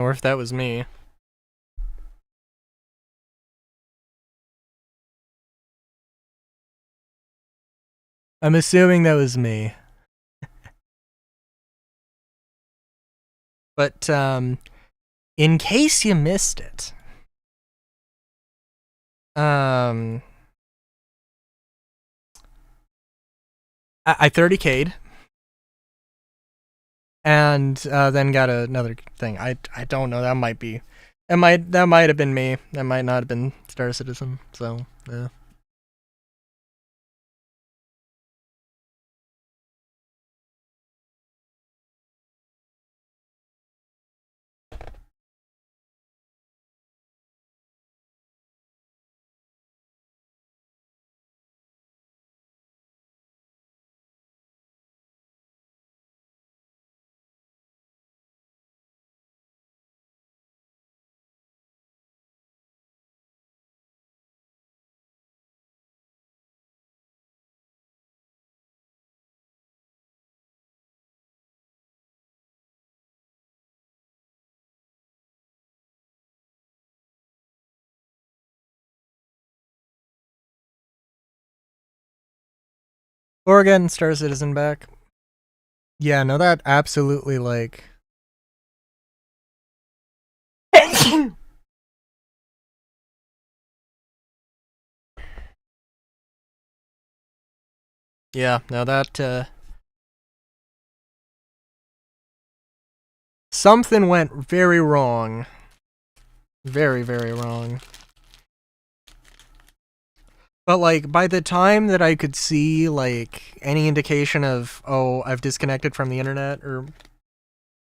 Or if that was me. I'm assuming that was me. But, in case you missed it, I 30k'd, and then got another thing. I don't know. That might have been me. That might not have been Star Citizen. So yeah. Or again, Star Citizen back. Yeah, no, that absolutely like. Yeah, no, that something went very wrong. Very, very wrong. But like by the time that I could see like any indication of, oh, I've disconnected from the internet, or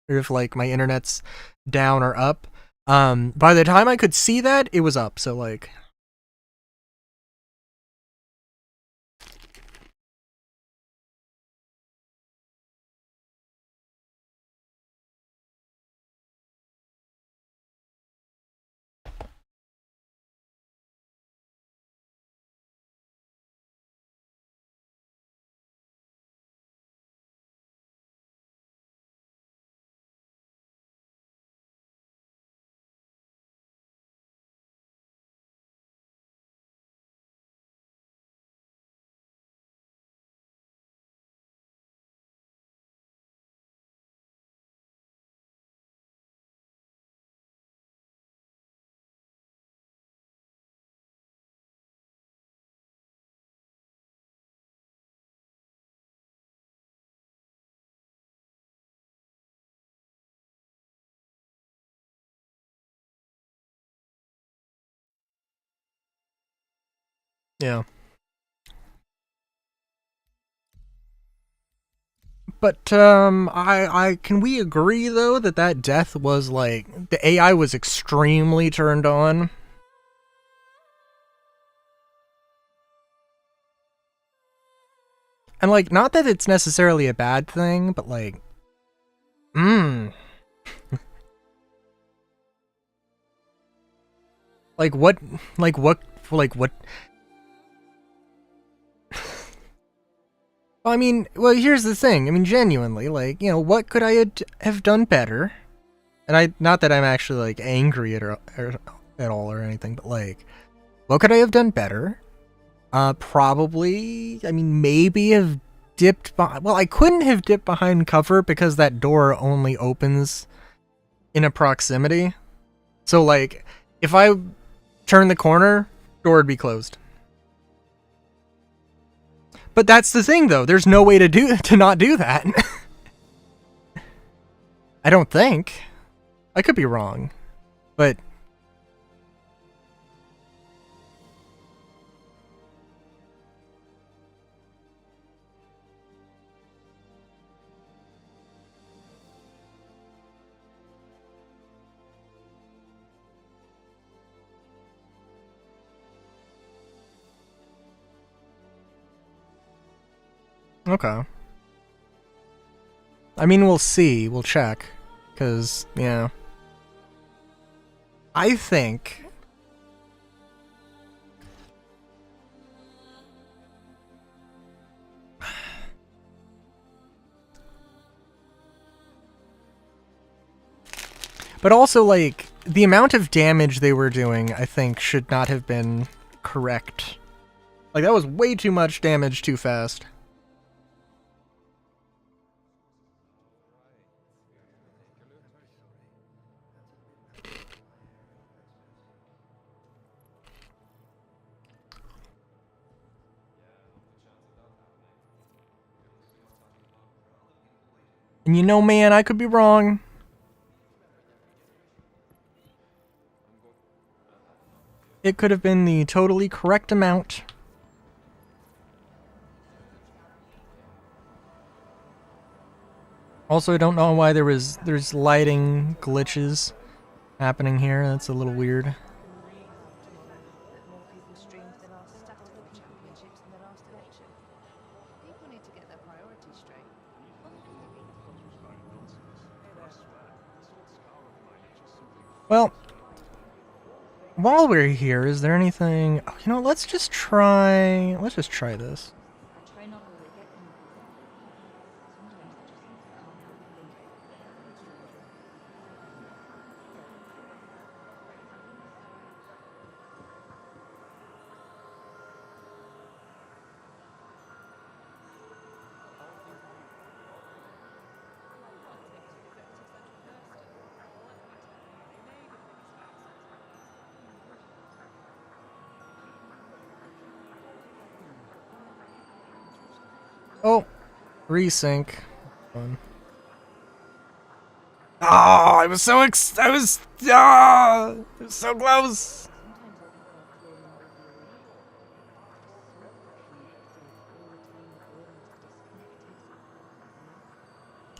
if like my internet's down or up, by the time I could see that, it was up. So like, yeah. But I can we agree though that that death was like the AI was extremely turned on. And like, not that it's necessarily a bad thing, but like, mmm. Like what, like what, like what? I mean, well, here's the thing. I mean, genuinely, like, you know, what could I have done better? And I, not that I'm actually like angry at all or anything, but like, what could I have done better? Probably, I mean, maybe have dipped behind. Well, I couldn't have dipped behind cover because that door only opens in a proximity. So, like, if I turn the corner, door would be closed. But that's the thing, though. There's no way to not do that. I don't think. I could be wrong, but okay. I mean, we'll see. We'll check, because yeah, I think. But But also, like, the amount of damage they were doing, I think, should not have been correct. Like, that was way too much damage too fast. And you know, man, I could be wrong. It could have been the totally correct amount. Also, I don't know why there's lighting glitches happening here. That's a little weird. Well, while we're here, is there anything? Oh, you know, let's just try this. Oh, resync. Fun. Oh, I was so it was so close.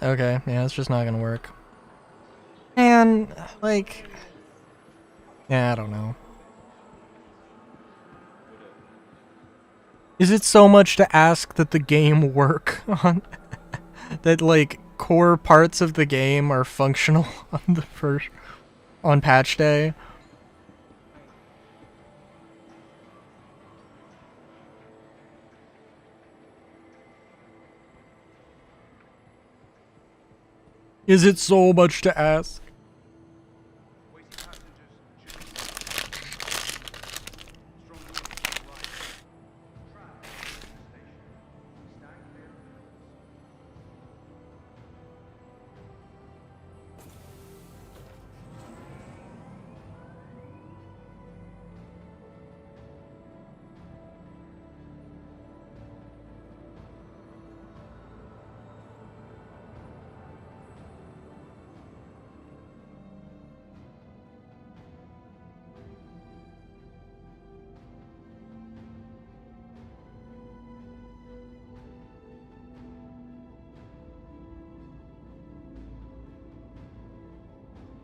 Okay, yeah, it's just not gonna work. And like, yeah, I don't know. Is it so much to ask that the game work on that, like, core parts of the game are functional on patch day? Is it so much to ask?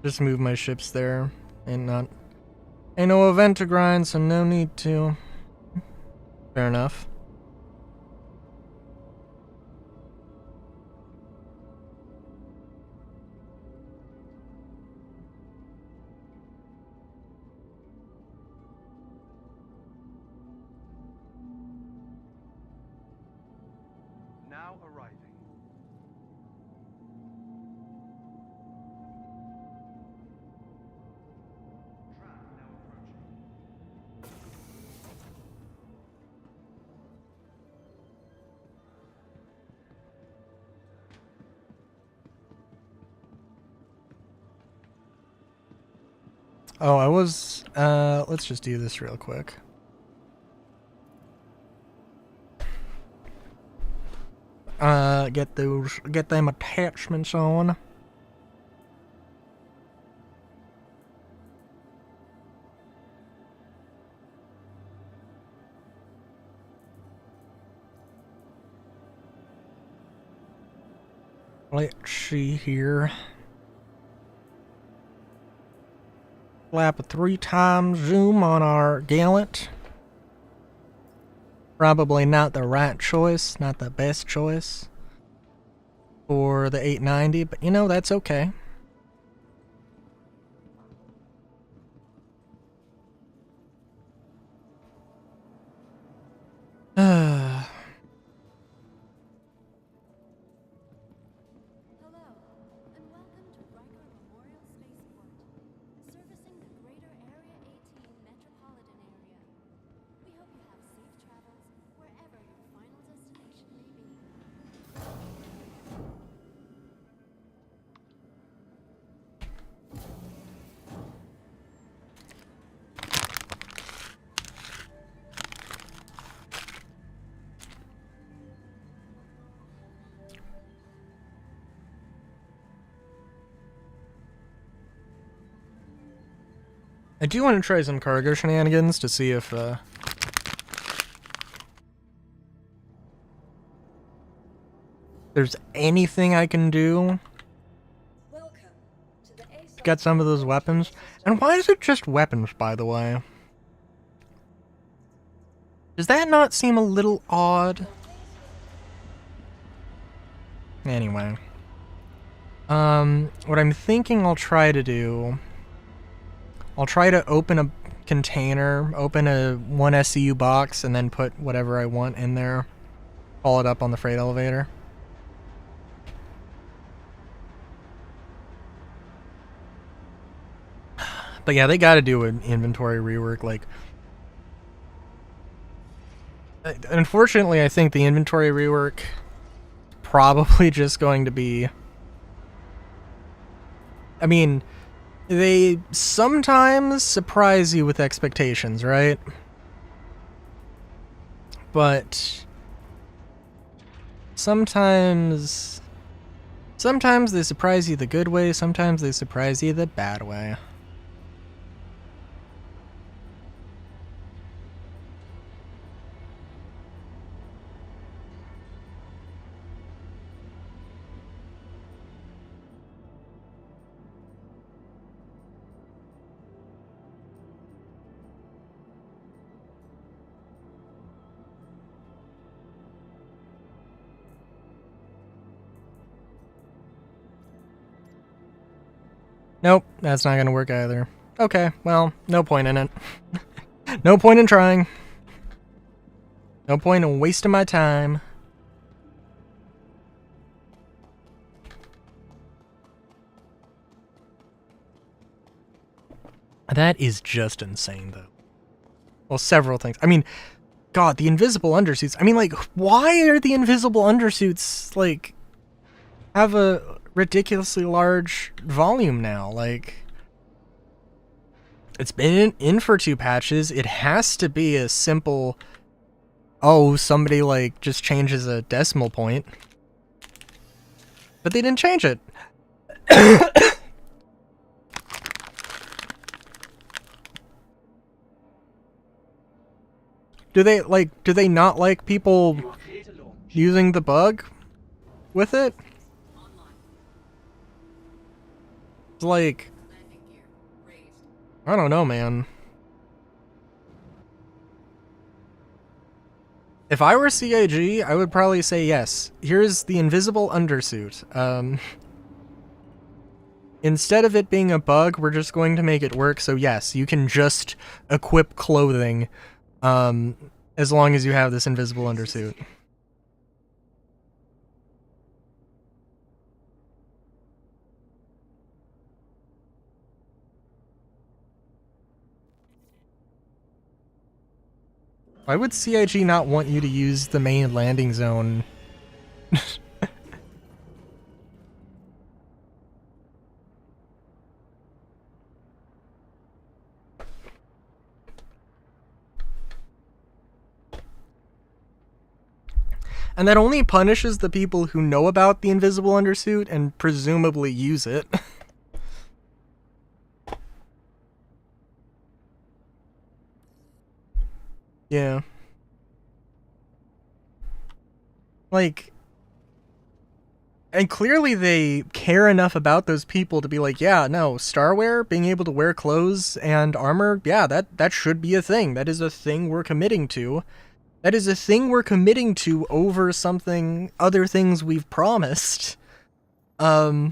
Just move my ships there. Ain't no event to grind, so no need to. Fair enough. Now arriving. Oh, I was, let's just do this real quick. Get them attachments on. Let's see here. Slap a 3x zoom on our gallant. Probably not the right choice, not the best choice for the 890, but you know, that's okay. I do want to try some cargo shenanigans to see if there's anything I can do to get some of those weapons. And why is it just weapons, by the way? Does that not seem a little odd? Anyway. What I'm thinking I'll try to do... I'll try to open a container, open a 1 SCU box, and then put whatever I want in there. Haul it up on the freight elevator. But yeah, they gotta do an inventory rework, like... Unfortunately, I think the inventory rework probably just going to be... I mean, they sometimes surprise you with expectations, right? But sometimes they surprise you the good way, sometimes they surprise you the bad way. Nope, that's not gonna work either. Okay, well, no point in it. No point in trying. No point in wasting my time. That is just insane, though. Well, several things. I mean, God, the invisible undersuits. I mean, like, why are the invisible undersuits, like, have a ridiculously large volume now? Like, it's been in for 2 patches. It has to be a simple, oh, somebody, like, just changes a decimal point. But they didn't change it. Do they not like people using the bug with it? It's like, I don't know, man. If I were CIG, I would probably say yes. Here's the invisible undersuit. Instead of it being a bug, we're just going to make it work, so yes, you can just equip clothing, as long as you have this invisible undersuit. Why would CIG not want you to use the main landing zone? And that only punishes the people who know about the invisible undersuit and presumably use it. Yeah. Like, and clearly they care enough about those people to be like, yeah, no, Starwear, being able to wear clothes and armor, yeah, that should be a thing. That is a thing we're committing to. That is a thing we're committing to over something, other things we've promised. Like,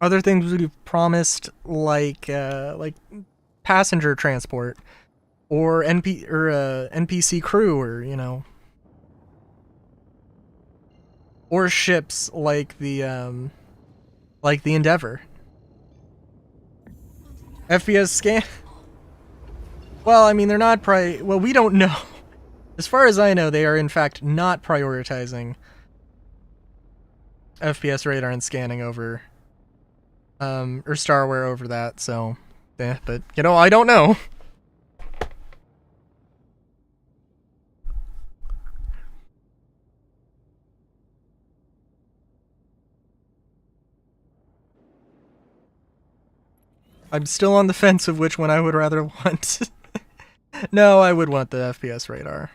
other things we've promised, like passenger transport, or NPC crew, or, you know, or ships like the Endeavor. FPS scan. Well, I mean, they're not well, we don't know. As far as I know, they are in fact not prioritizing FPS radar and scanning over, or Starwear over that, so, yeah, but, you know, I don't know. I'm still on the fence of which one I would rather want. No, I would want the FPS radar.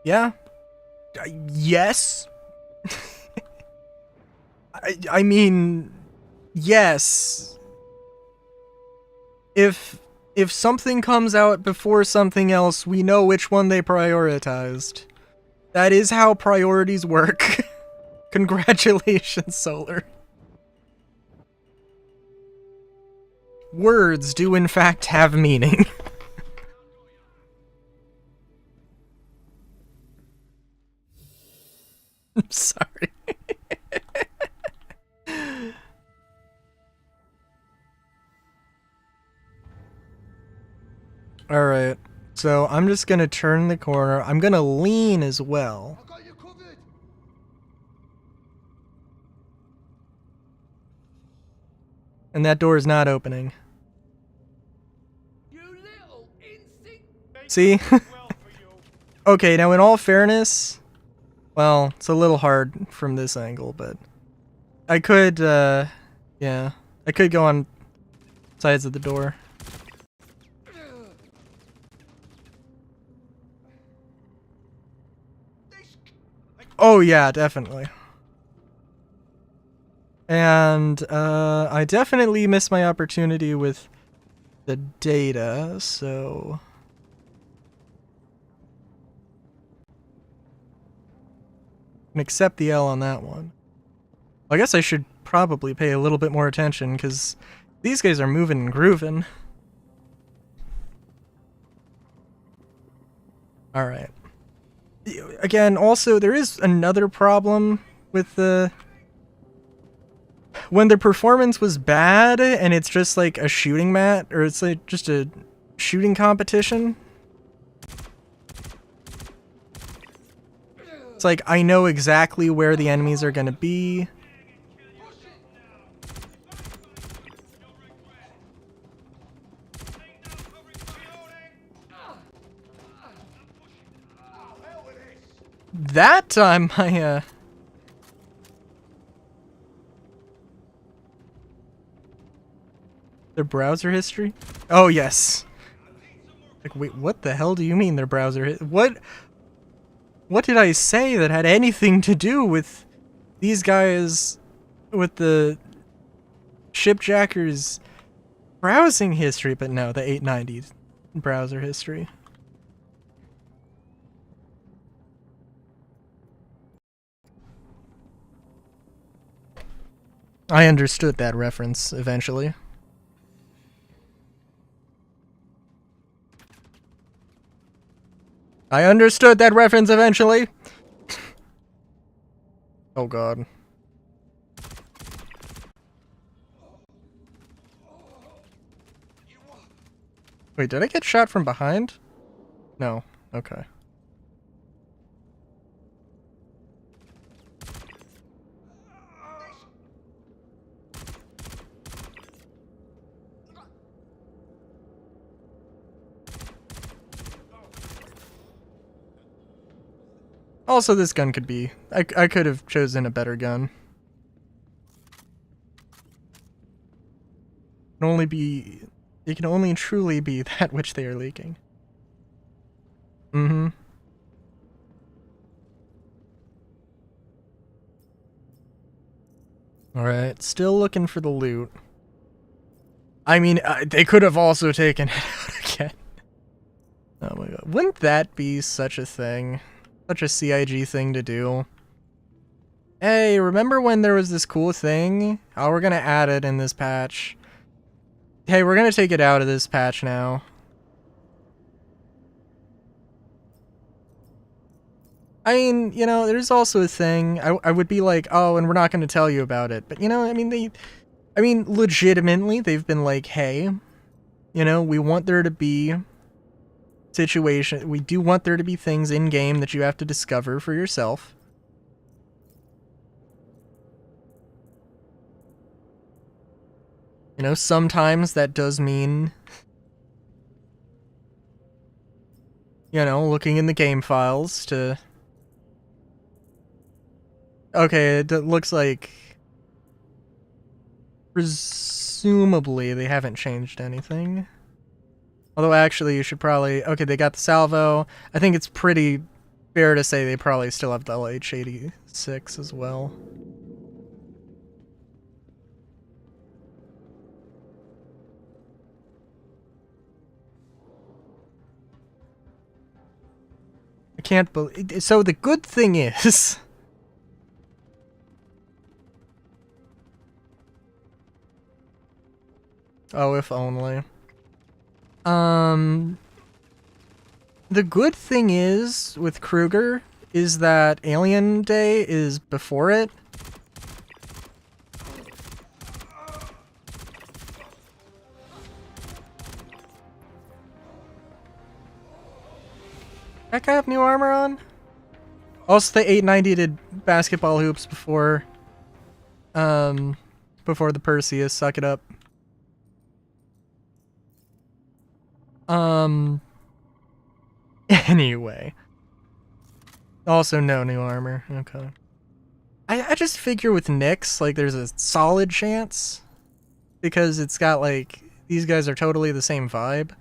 Yeah. Yes. I mean, yes. If something comes out before something else, we know which one they prioritized. That is how priorities work. Congratulations, Solar. Words do in fact have meaning. I'm sorry. Alright, so I'm just gonna turn the corner. I'm gonna lean as well. I got you covered. And that door is not opening. You little instinct. See? Okay, now in all fairness, well, it's a little hard from this angle, but I could, yeah, I could go on sides of the door. Oh yeah, definitely. And, I definitely missed my opportunity with the data, so... can accept the L on that one. I guess I should probably pay a little bit more attention, because these guys are moving and grooving. Alright. Again, also, there is another problem with the... when the performance was bad, and it's just like a shooting mat, or it's like just a shooting competition. It's like, I know exactly where the enemies are gonna be. That time, their browser history? Oh, yes. Like, wait, what the hell do you mean their browser What did I say that had anything to do with these guys with the shipjackers browsing history? But no, the 890 browser history. I understood that reference eventually. I understood that reference eventually. Oh god. Wait, did I get shot from behind? No. Okay. Also, this gun could be... I could have chosen a better gun. It can only be... it can only truly be that which they are leaking. Mm-hmm. Alright, still looking for the loot. I mean, they could have also taken it out again. Oh my god. Wouldn't that be such a thing? Such a CIG thing to do. Hey, remember when there was this cool thing? Oh, we're gonna add it in this patch. Hey, we're gonna take it out of this patch now. I mean, you know, there's also a thing. I would be like, oh, and we're not gonna tell you about it. But, you know, I mean, legitimately, they've been like, hey, you know, we want there to be we do want there to be things in game that you have to discover for yourself. You know, sometimes that does mean, you know, looking in the game files to... Okay, it looks like... Presumably they haven't changed anything. Although actually you should probably... Okay, they got the salvo. I think it's pretty fair to say they probably still have the LH86 as well. I can't believe... So the good thing is... Oh, if only. The good thing is, with Kruger, is that Alien Day is before it. That guy have new armor on? Also, the 890 did basketball hoops before the Perseus. Suck it up. Anyway. Also, no new armor. Okay. I just figure with Nyx, like, there's a solid chance. Because it's got, like, these guys are totally the same vibe.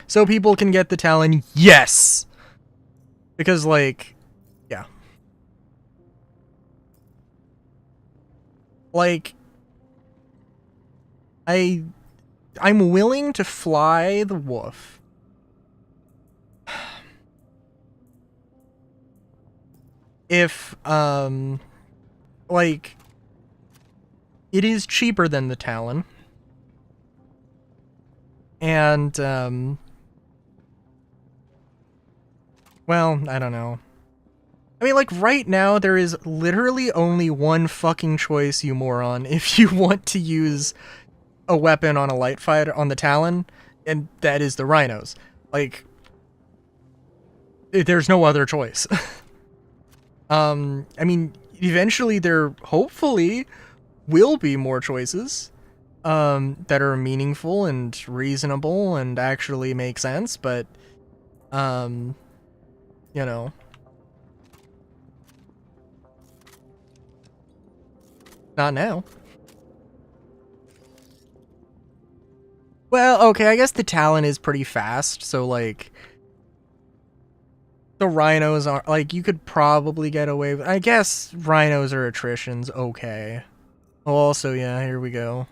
So people can get the Talon, yes! Because, like, yeah. Like, I'm willing to fly the Wolf. If, like, it is cheaper than the Talon. And, well, I don't know. I mean, like, right now, there is literally only one fucking choice, you moron, if you want to use a weapon on a light fighter, on the Talon, and that is the Rhinos. Like, there's no other choice. I mean, eventually there hopefully will be more choices that are meaningful and reasonable and actually make sense, but, you know. Not now. Well, okay, I guess the Talon is pretty fast, so, like, the Rhinos are, like, you could probably get away with... I guess Rhinos are attritions, okay. Well, also, yeah, here we go.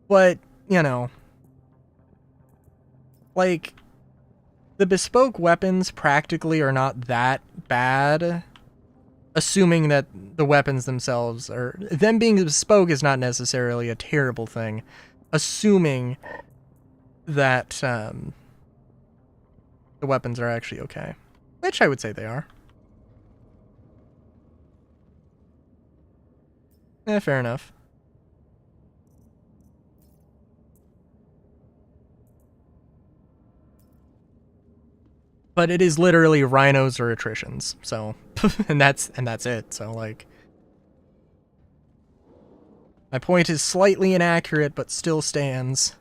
But, you know, like, the bespoke weapons practically are not that bad, assuming that the weapons themselves are... Them being bespoke is not necessarily a terrible thing, assuming that the weapons are actually okay. Which I would say they are. Fair enough. But it is literally rhinos or attritions, so and that's it. So, like, my point is slightly inaccurate, but still stands.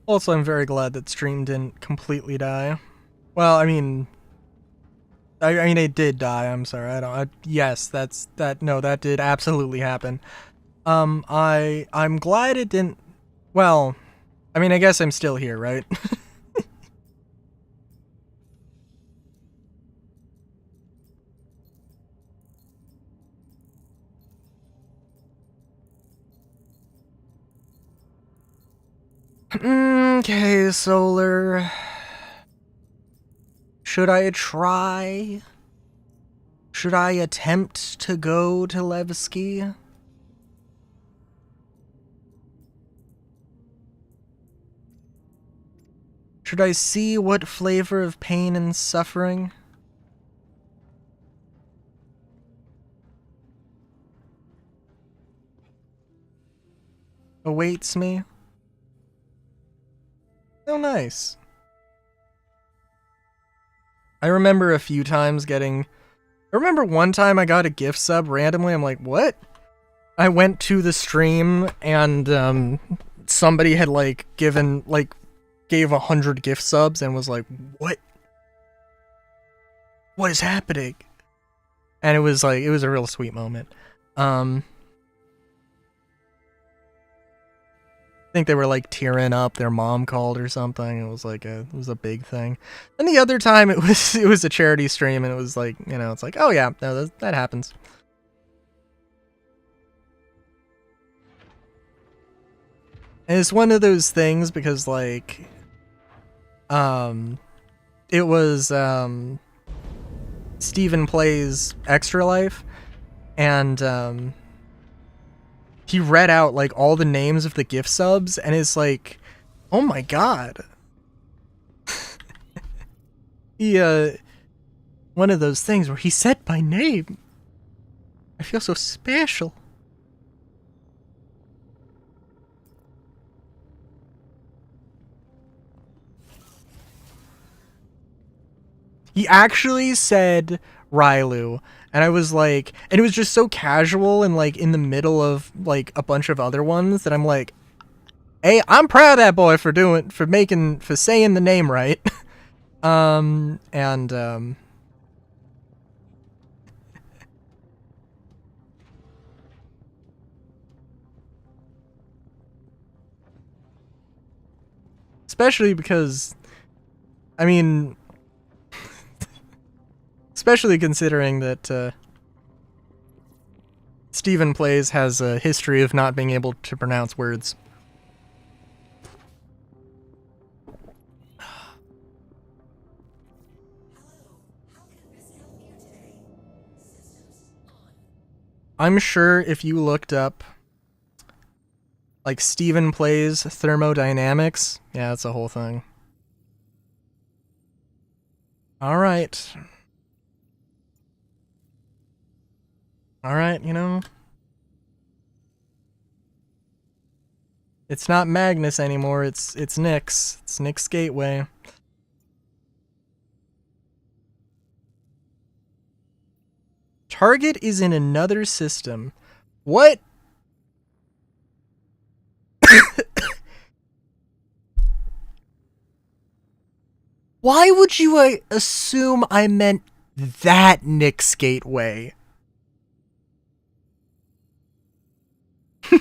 Also, I'm very glad that stream didn't completely die. Well, I mean, I mean, it did die. I'm sorry. Yes, no, that did absolutely happen. I'm glad it didn't. Well, I mean, I guess I'm still here, right? Okay, Solar. Should I try? Should I attempt to go to Levski? Should I see what flavor of pain and suffering awaits me? Oh, nice. I remember a few times getting... I remember one time I got a gift sub randomly. I'm like, what? I went to the stream and somebody had like gave 100 gift subs and was like, what? What is happening? And it was a real sweet moment. I think they were like tearing up. Their mom called or something. It was a big thing. And the other time it was a charity stream and it was like, you know, it's like, oh yeah, no, that happens. And it's one of those things because like, it was Steven Plays Extra Life, and he read out like all the names of the gift subs, and it's like, oh my god. He one of those things where he said my name. I feel so special. He actually said Rylu, and I was like, and it was just so casual and like in the middle of like a bunch of other ones that I'm like, hey, I'm proud of that boy for saying the name right. And especially because, I mean, especially considering that Steven Plays has a history of not being able to pronounce words. I'm sure if you looked up like Steven Plays thermodynamics, yeah, that's a whole thing. Alright. Alright, you know. It's not Magnus anymore, it's Nyx. It's Nyx Gateway. Target is in another system. What? Why would you assume I meant that Nyx Gateway?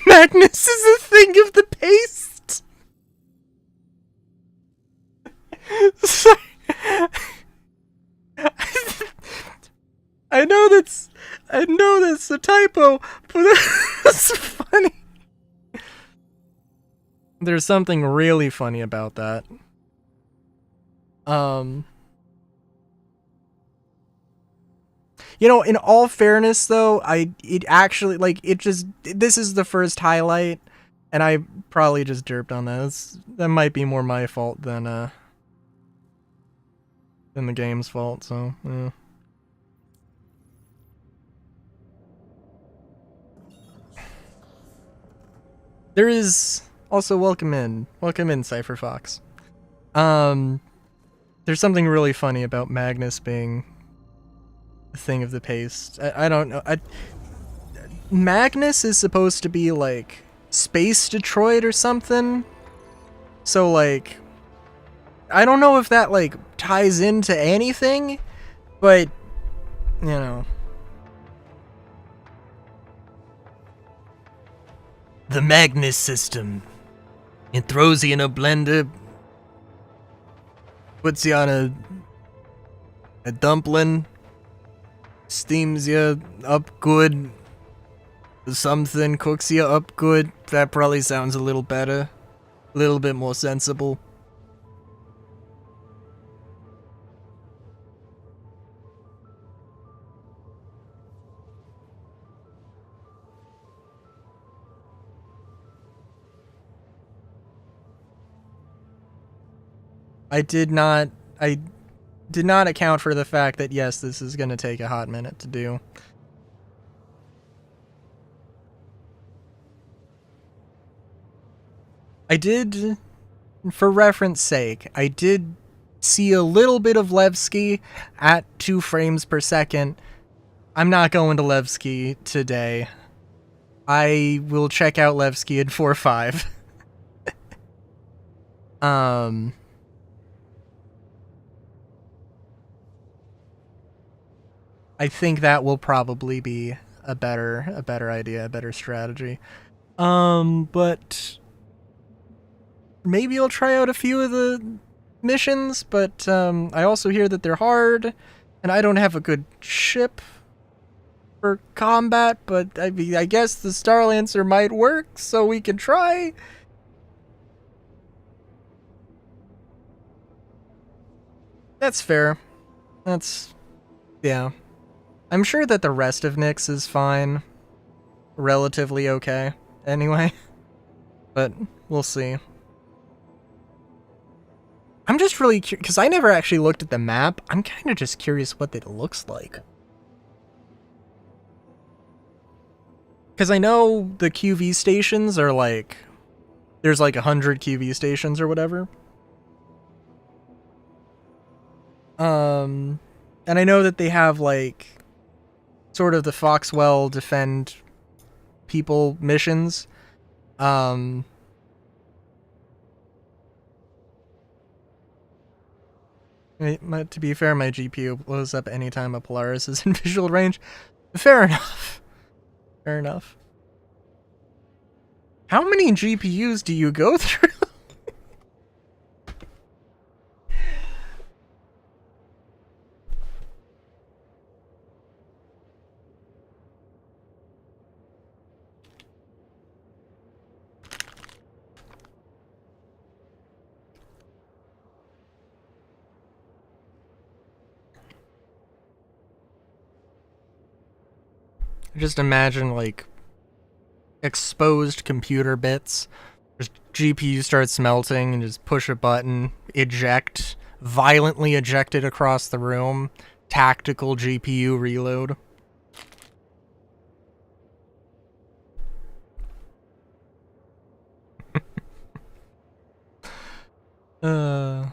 Magnus is a thing of the paste. Sorry. I know that's a typo, but that's funny. There's something really funny about that. You know, in all fairness though, this is the first highlight, and I probably just derped on that. That might be more my fault than the game's fault, so yeah. There is also welcome in, Cypher Fox. There's something really funny about Magnus being a thing of the paste. I don't know. Magnus is supposed to be like Space Detroit or something. So like, I don't know if that like ties into anything, but you know. The Magnus system. It throws you in a blender, puts you on a dumpling, steams you up good, something, cooks you up good. That probably sounds a little better, a little bit more sensible. I did not account for the fact that yes, this is going to take a hot minute to do. I did, for reference sake, I did see a little bit of Levski at 2 frames per second. I'm not going to Levski today. I will check out Levski in 4.5. I think that will probably be a better idea, a better strategy. But maybe I'll try out a few of the missions, but I also hear that they're hard, and I don't have a good ship for combat, but I mean, I guess the Starlancer might work, so we can try. That's fair. Yeah. I'm sure that the rest of Nyx is fine. Relatively okay, anyway. But we'll see. I'm just really curious, because I never actually looked at the map. I'm kind of just curious what it looks like. Because I know the QV stations are like... There's like 100 QV stations or whatever. And I know that they have like... sort of the Foxwell defend people missions. To be fair, my GPU blows up anytime a Polaris is in visual range. Fair enough. Fair enough. How many GPUs do you go through? Just imagine, like, exposed computer bits. Just GPU starts melting and just push a button, eject, violently eject it across the room, tactical GPU reload. uh...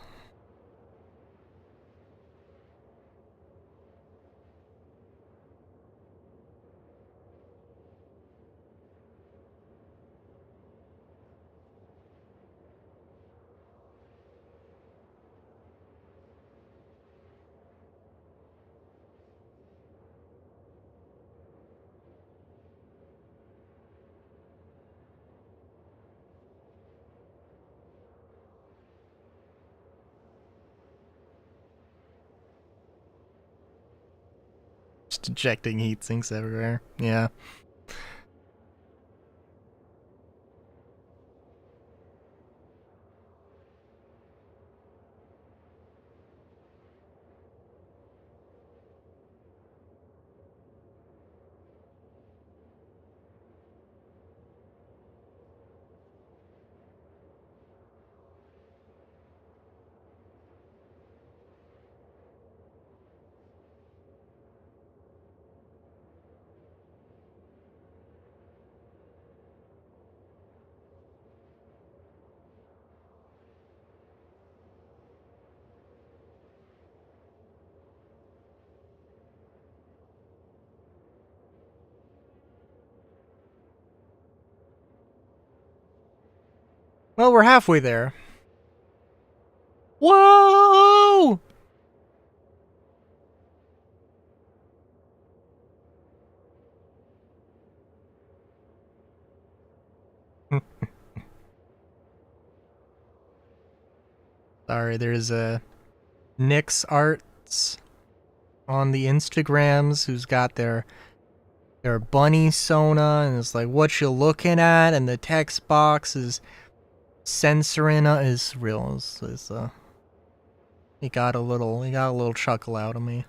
Just ejecting heat sinks everywhere. Yeah. Well, we're halfway there. Whoa! Sorry, there's a Nyx Arts on the Instagrams who's got their bunny Sona, and it's like, what you looking at? And the text box is censoring is real. He got a little chuckle out of me.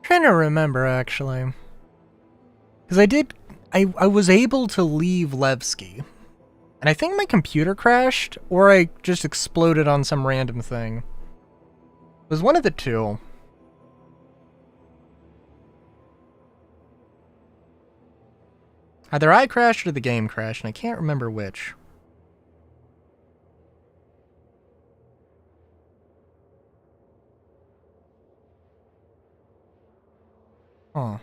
Trying to remember actually, because I was able to leave Levski, and I think my computer crashed or I just exploded on some random thing. It was one of the two. Either I crashed or the game crashed, and I can't remember which. Huh.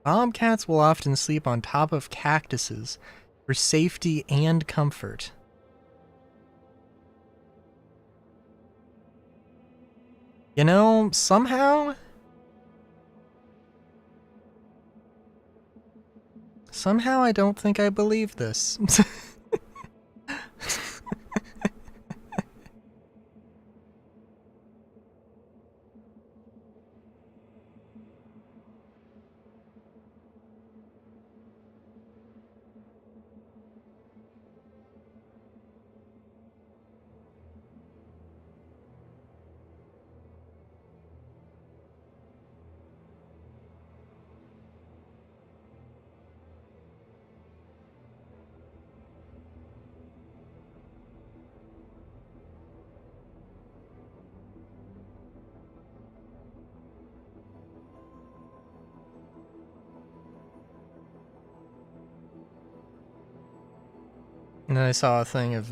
Bobcats will often sleep on top of cactuses for safety and comfort. You know, somehow I don't think I believe this. And then I saw a thing of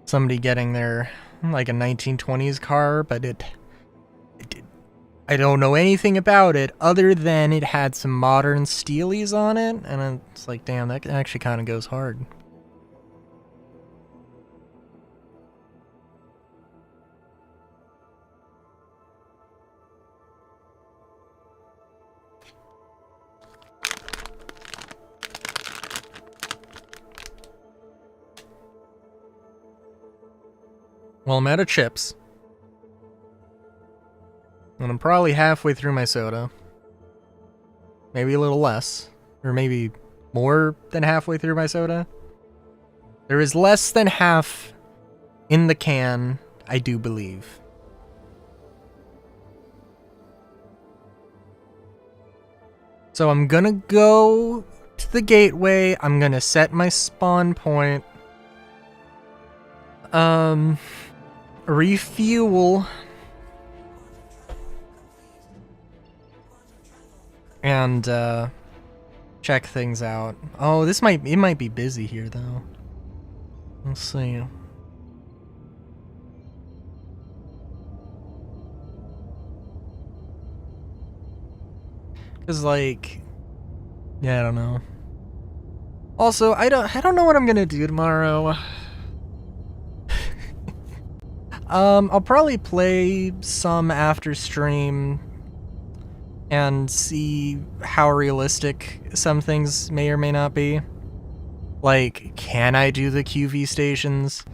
somebody getting their, like, a 1920s car, but I don't know anything about it other than it had some modern steelies on it, and it's like, damn, that actually kind of goes hard. Well, I'm out of chips. And I'm probably halfway through my soda. Maybe a little less. Or maybe more than halfway through my soda. There is less than half in the can, I do believe. So I'm gonna go to the gateway. I'm gonna set my spawn point. Refuel. And, check things out. Oh, it might be busy here, though. Let's see. Cause, like, yeah, I don't know. Also, I don't know what I'm gonna do tomorrow. I'll probably play some after stream and see how realistic some things may or may not be. Like, can I do the QV stations?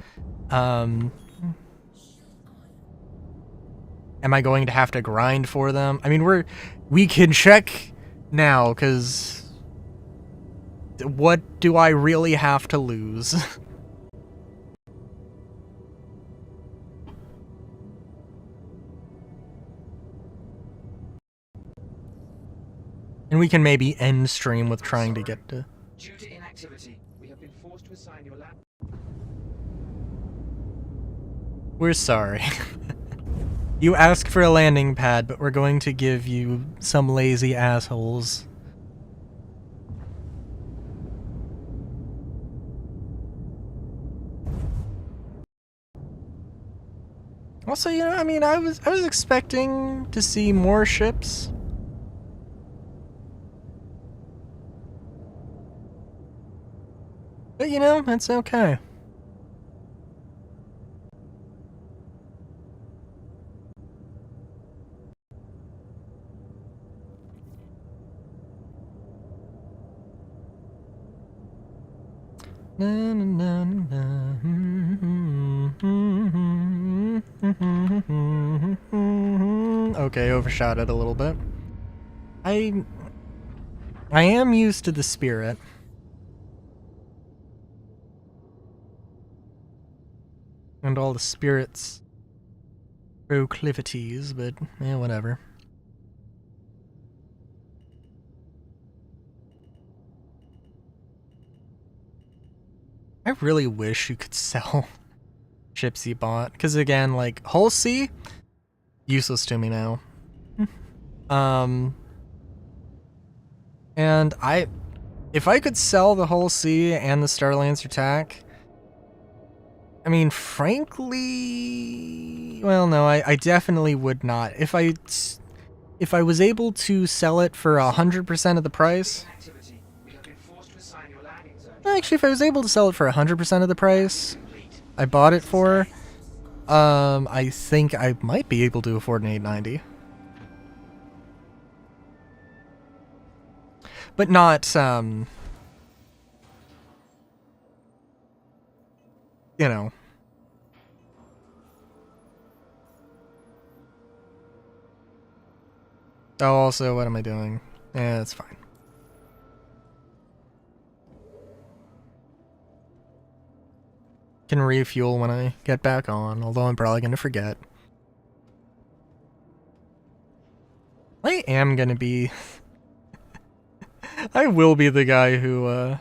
Am I going to have to grind for them? I mean, we can check now, because what do I really have to lose? And we can maybe end stream with trying to get to... Due to inactivity, we have been forced to assign your lab. We're sorry. You asked for a landing pad, but we're going to give you some lazy assholes. Also, you know, I mean, I was expecting to see more ships. But you know, it's okay. Okay, overshot it a little bit. I am used to the spirit. And all the spirit's proclivities, but yeah, whatever. I really wish you could sell ships you bought, because again, like, Hull C, useless to me now. And if I could sell the Hull C and the Starlancer attack, I mean, frankly, well, no, I definitely would not. If I was able to sell it for 100% of the price, actually, if I was able to sell it for 100% of the price I bought it for, I think I might be able to afford an 890. But not, you know. Oh, also, what am I doing? Yeah, that's fine. Can refuel when I get back on, although I'm probably gonna forget. I am gonna be... I will be the guy who,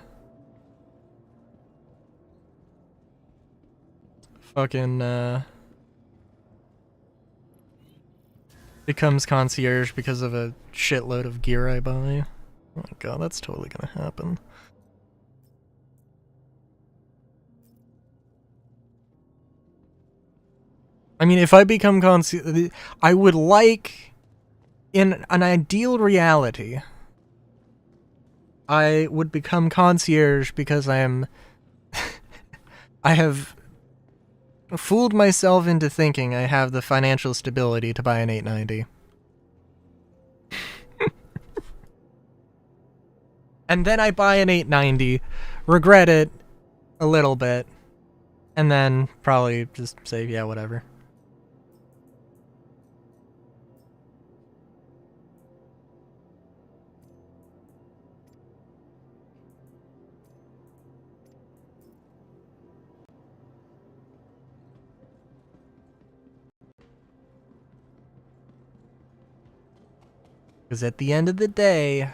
fucking, becomes concierge because of a shitload of gear I buy. Oh my god, that's totally gonna happen. I mean, if I become concierge, I would like, in an ideal reality, I would become concierge because I am... I have fooled myself into thinking I have the financial stability to buy an 890. And then I buy an 890, regret it a little bit, and then probably just say, yeah, whatever. Because at the end of the day,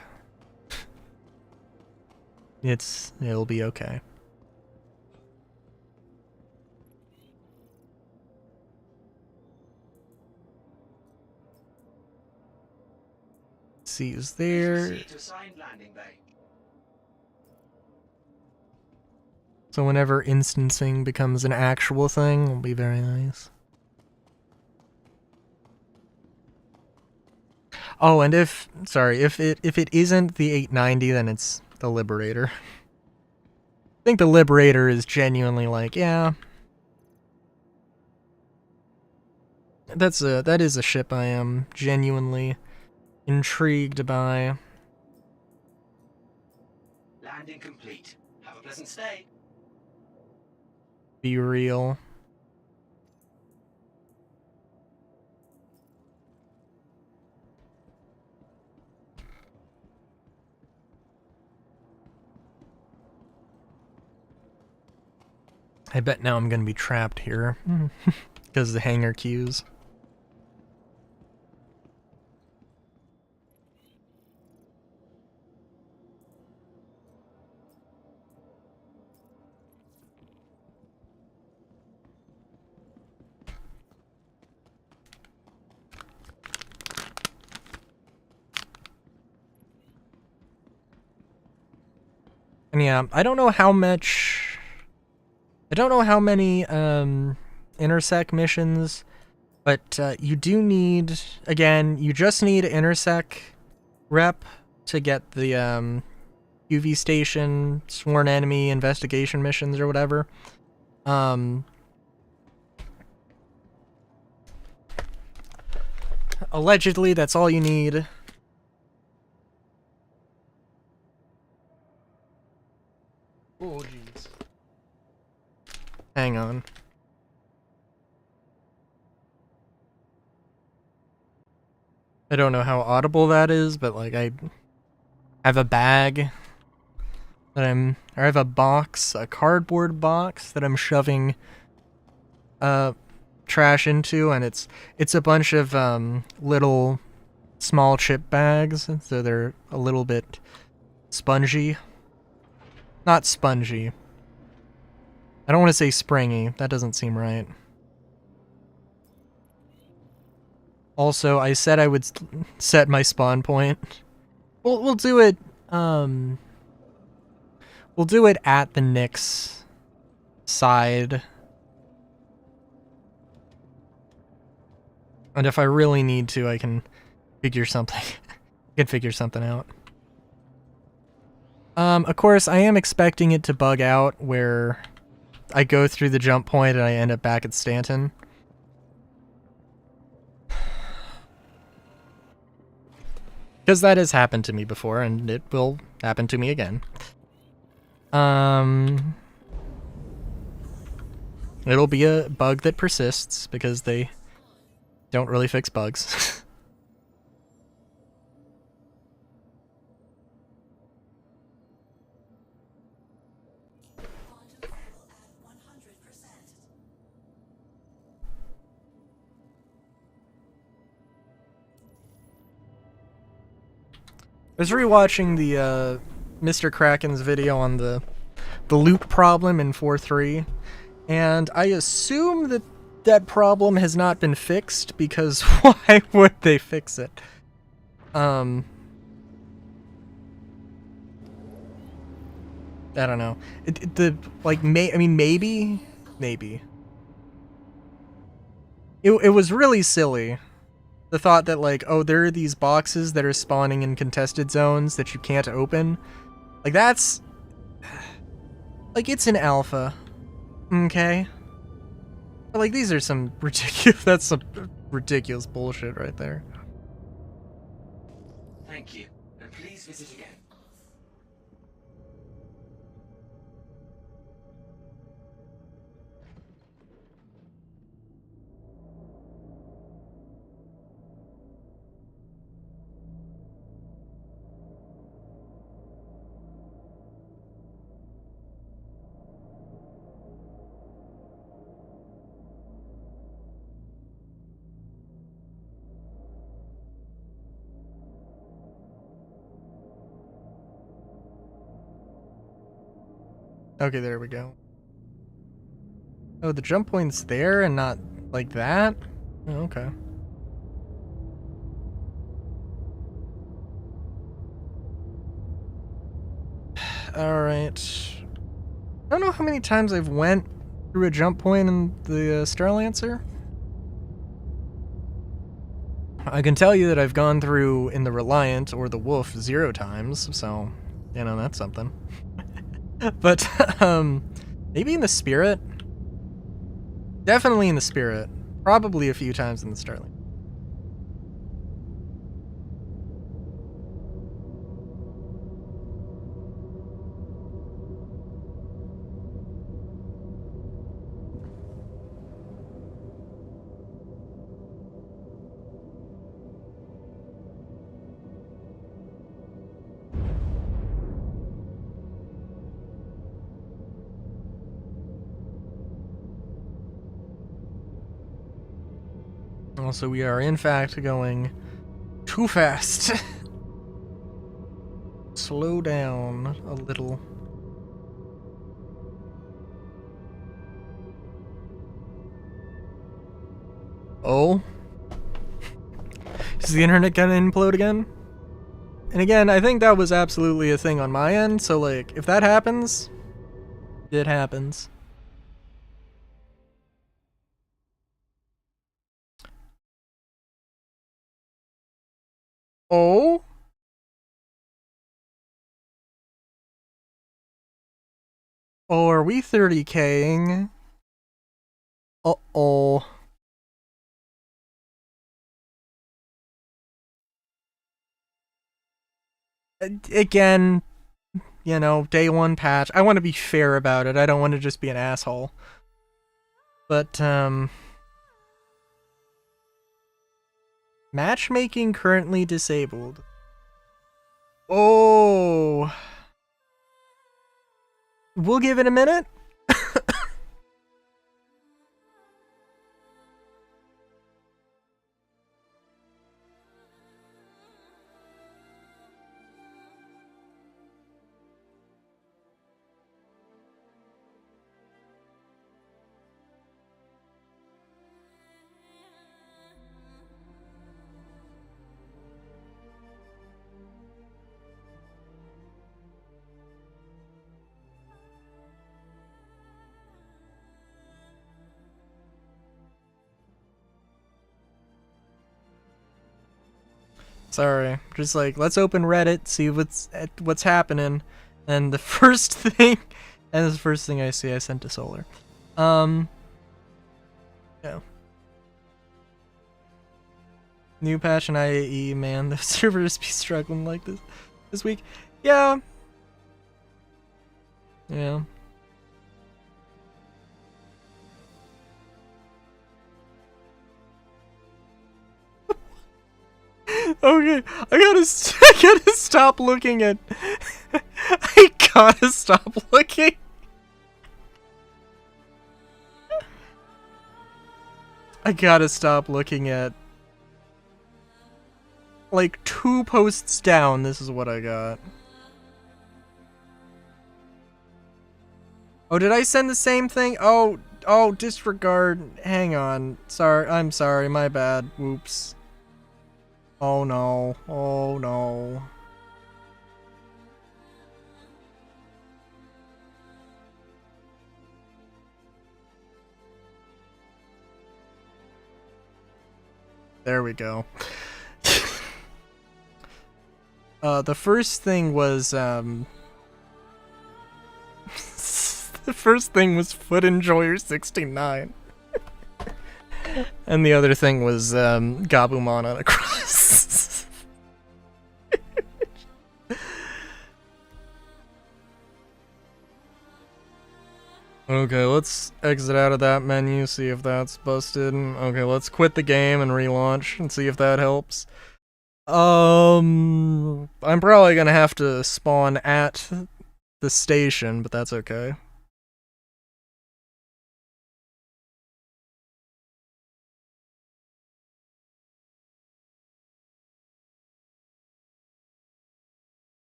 it'll be okay. See who's there. So whenever instancing becomes an actual thing, it'll be very nice. Oh, and if it isn't the 890, then it's the Liberator. I think the Liberator is genuinely like, yeah. That is a ship I am genuinely intrigued by. Landing complete. Have a pleasant stay. Be real. I bet now I'm gonna be trapped here because of the hangar queues. And yeah, I don't know how much. I don't know how many intersec missions, but you do need, again, you just need intersec rep to get the UV station, sworn enemy investigation missions or whatever. Allegedly, that's all you need. Oh, jeez. Hang on. I don't know how audible that is, but like I have a bag that I have a box, a cardboard box that I'm shoving trash into, and it's a bunch of little small chip bags, so they're a little bit spongy. Not spongy. I don't want to say springy. That doesn't seem right. Also, I said I would set my spawn point. We'll do it. We'll do it at the Nyx side. And if I really need to, I can figure something. I can figure something out. Of course, I am expecting it to bug out where I go through the jump point and I end up back at Stanton. Because that has happened to me before, and it will happen to me again. It'll be a bug that persists, because they don't really fix bugs. I was rewatching the Mr. Kraken's video on the loot problem in 4.3, and I assume that that problem has not been fixed, because why would they fix it? I don't know. Maybe. It was really silly. The thought that, like, oh, there are these boxes that are spawning in contested zones that you can't open. Like, that's... Like, it's an alpha. Okay? But, like, these are some ridiculous... That's some ridiculous bullshit right there. Thank you, and please visit again. Okay, there we go. Oh, the jump point's there and not like that? Oh, okay. Alright. I don't know how many times I've went through a jump point in the Starlancer. I can tell you that I've gone through in the Reliant or the Wolf 0 times, so, you know, that's something. But, maybe in the Spirit? Definitely in the Spirit. Probably a few times in the Starling. Also, we are in fact going too fast. Slow down a little. Oh? Is the internet gonna implode again? And again, I think that was absolutely a thing on my end, so like, if that happens, it happens. Oh? Oh, are we 30K'ing? Uh-oh. Again, you know, day one patch. I want to be fair about it. I don't want to just be an asshole. But, matchmaking currently disabled. Oh. We'll give it a minute. Sorry, just like, let's open Reddit, see what's happening, and the first thing, and the first thing I see, I sent to Solar. Yeah. New patch in IAE, man, the servers be struggling like this week. Yeah. Yeah. Okay, I gotta stop looking at. I gotta stop looking. I gotta stop looking at. Like 2 posts down, this is what I got. Oh, did I send the same thing? Oh, disregard. Hang on. Sorry, I'm sorry, my bad. Whoops. Oh no. Oh no. There we go. The first thing was, the first thing was Foot Enjoyer 69. And the other thing was, Gabumon on a cross. Okay, let's exit out of that menu, see if that's busted. Okay, let's quit the game and relaunch and see if that helps. I'm probably gonna have to spawn at the station, but that's okay.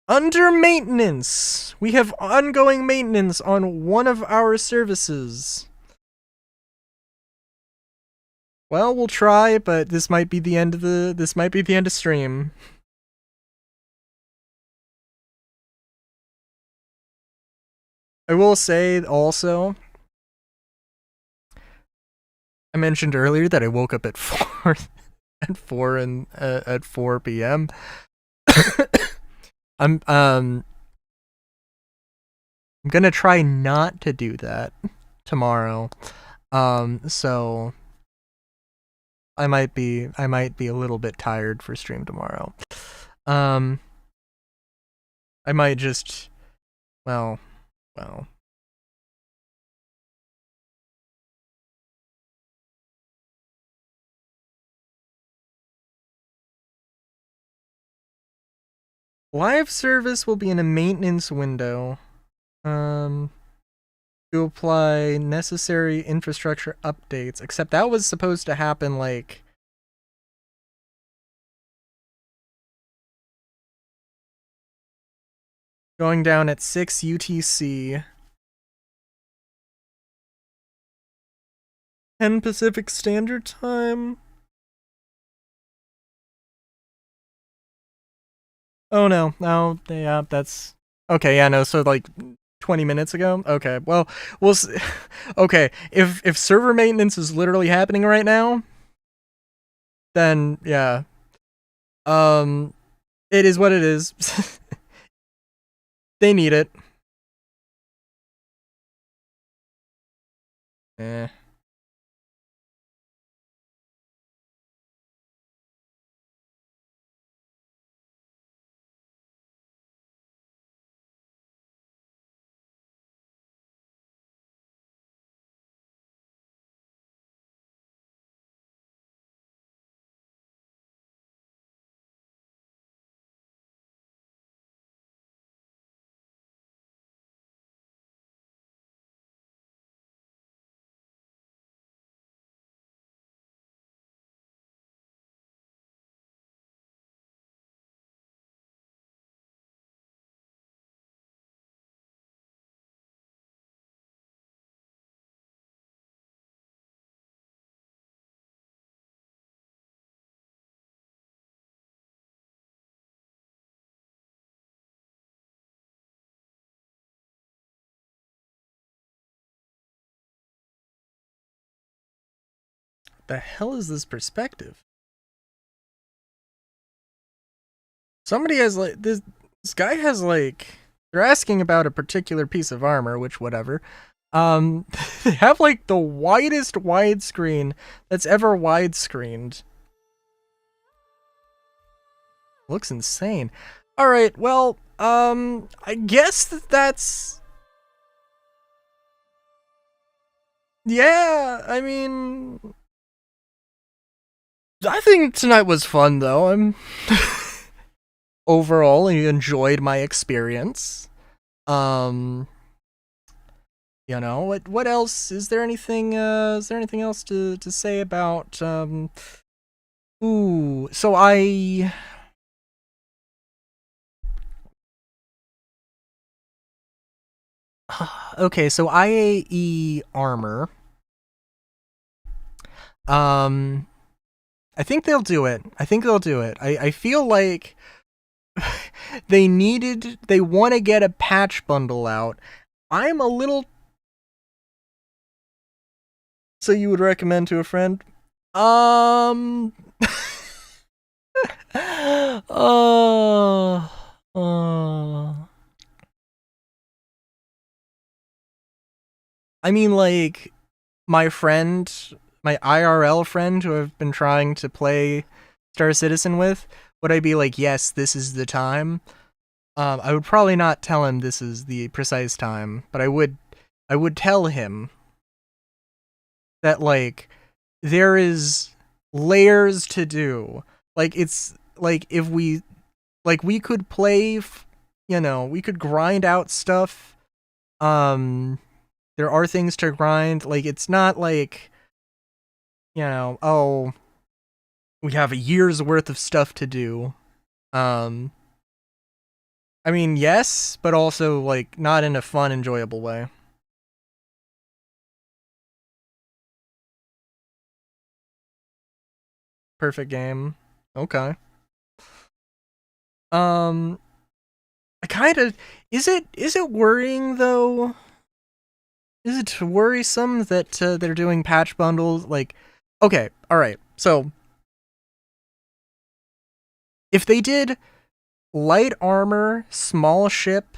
Under maintenance! We have ongoing maintenance on one of our services. Well, we'll try, but this might be the end of stream. I will say also, I mentioned earlier that I woke up at 4 at 4 p.m. I'm gonna try not to do that tomorrow. So I might be a little bit tired for stream tomorrow. I might just, well. Live service will be in a maintenance window. To apply necessary infrastructure updates. Except that was supposed to happen like going down at 6 UTC. 10 Pacific Standard Time. Oh no, no, yeah, that's okay. Yeah, no, so like 20 minutes ago. Okay, well, okay. If server maintenance is literally happening right now, then yeah, it is what it is. They need it. Eh. The hell is this perspective? Somebody has like this guy has like they're asking about a particular piece of armor, which whatever. They have like the widest widescreen that's ever widescreened. Looks insane. All right, well, I guess that's yeah. I mean, I think tonight was fun though. I'm overall I enjoyed my experience. Um, what else is there anything else to say about ooh, so I okay, so IAE armor. Um I think they'll do it. I feel like they want to get a patch bundle out. I'm a little so you would recommend to a friend? Um oh, oh. I mean like my IRL friend who I've been trying to play Star Citizen with, would I be like, yes, this is the time? I would probably not tell him this is the precise time, but I would tell him that like there is layers to do. Like it's like if we like we could play, we could grind out stuff. There are things to grind. Like it's not like oh, we have a year's worth of stuff to do. Um, I mean, yes, but also like not in a fun, enjoyable way. Perfect game. Okay. Um, I kind of is it worrying though? Is it worrisome that they're doing patch bundles? Like, okay, all right. So if they did light armor, small ship,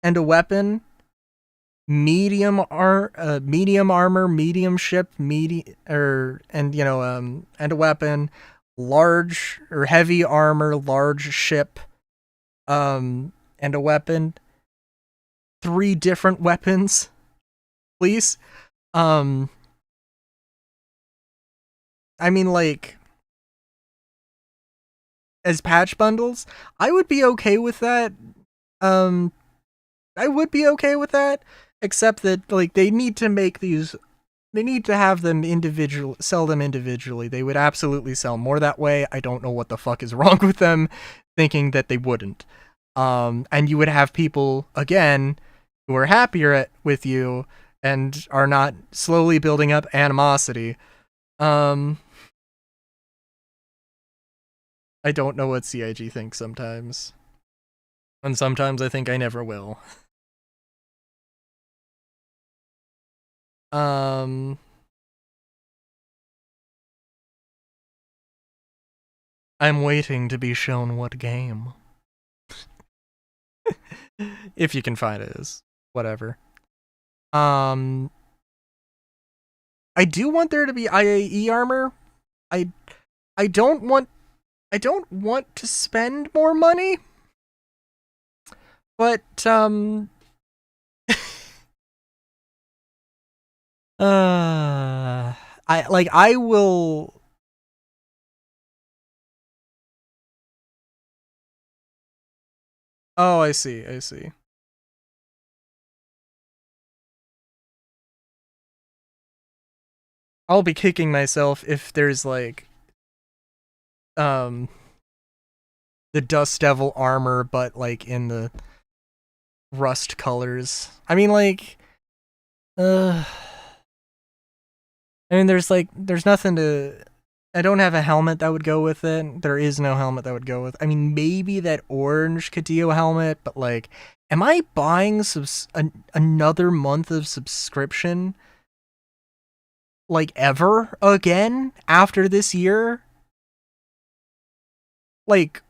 and a weapon, medium armor, medium ship, and a weapon, large or heavy armor, large ship, and a weapon, three different weapons, please. Um, I mean, like, as patch bundles, I would be okay with that. Um, I would be okay with that, except that like they need to make these. They need to have them sell them individually. They would absolutely sell more that way. I don't know what the fuck is wrong with them thinking that they wouldn't. And you would have people again who are with you and are not slowly building up animosity. I don't know what CIG thinks sometimes. And sometimes I think I never will. I'm waiting to be shown what game. If you can find it is whatever. I do want there to be IAE armor. I I don't want to spend more money. But I will. Oh, I see. I see. I'll be kicking myself if there's like um the Dust Devil armor, but like in the rust colors. I mean, like, I mean, there's nothing to. I don't have a helmet that would go with it. There is no helmet that would go with. I mean, maybe that orange Cadillo helmet, but like, am I buying another month of subscription? Like ever again after this year? Like,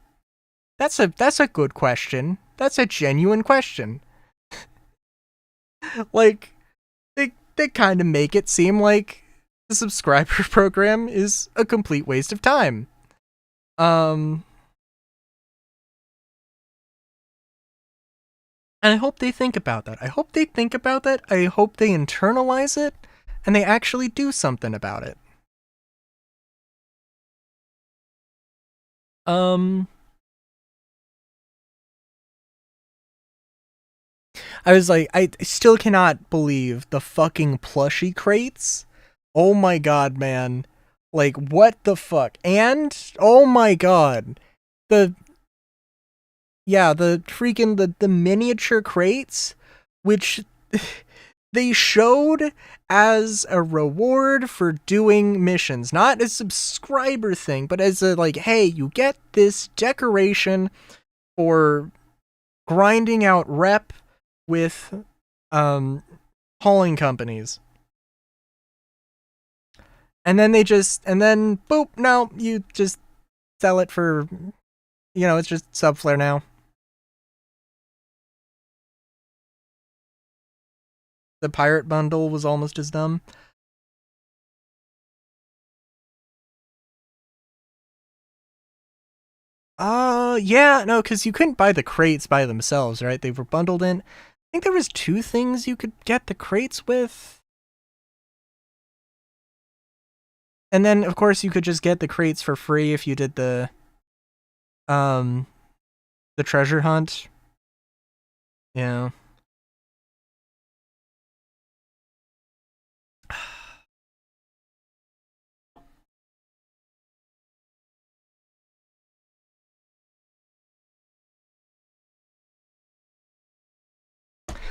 that's a good question. That's a genuine question. Like, they kind of make it seem like the subscriber program is a complete waste of time. And I hope they think about that. I hope they internalize it, and they actually do something about it. I was like, I still cannot believe the fucking plushie crates. Oh my god, man. Like, what the fuck? And, oh my god. The freaking, the miniature crates, which they showed as a reward for doing missions. Not a subscriber thing, but as a, like, hey, you get this decoration for grinding out rep with hauling companies. And then boop, no, you just sell it for, it's just Subflare now. The pirate bundle was almost as dumb. Yeah, no, because you couldn't buy the crates by themselves, right? They were bundled in. I think there was 2 things you could get the crates with. And then, of course, you could just get the crates for free if you did the treasure hunt. Yeah.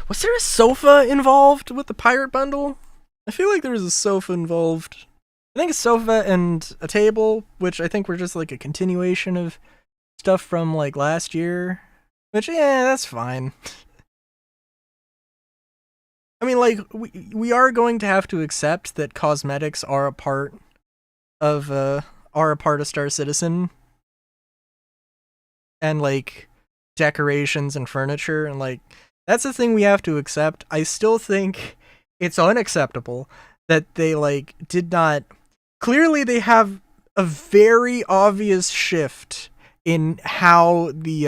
Was there a sofa involved with the pirate bundle? I feel like there was a sofa involved. I think a sofa and a table, which I think were just like a continuation of stuff from like last year. Which, yeah, that's fine. I mean, like, we are going to have to accept that cosmetics are a part of Star Citizen. And like decorations and furniture, and like that's the thing we have to accept. I still think it's unacceptable that they like did not. Clearly, they have a very obvious shift in how the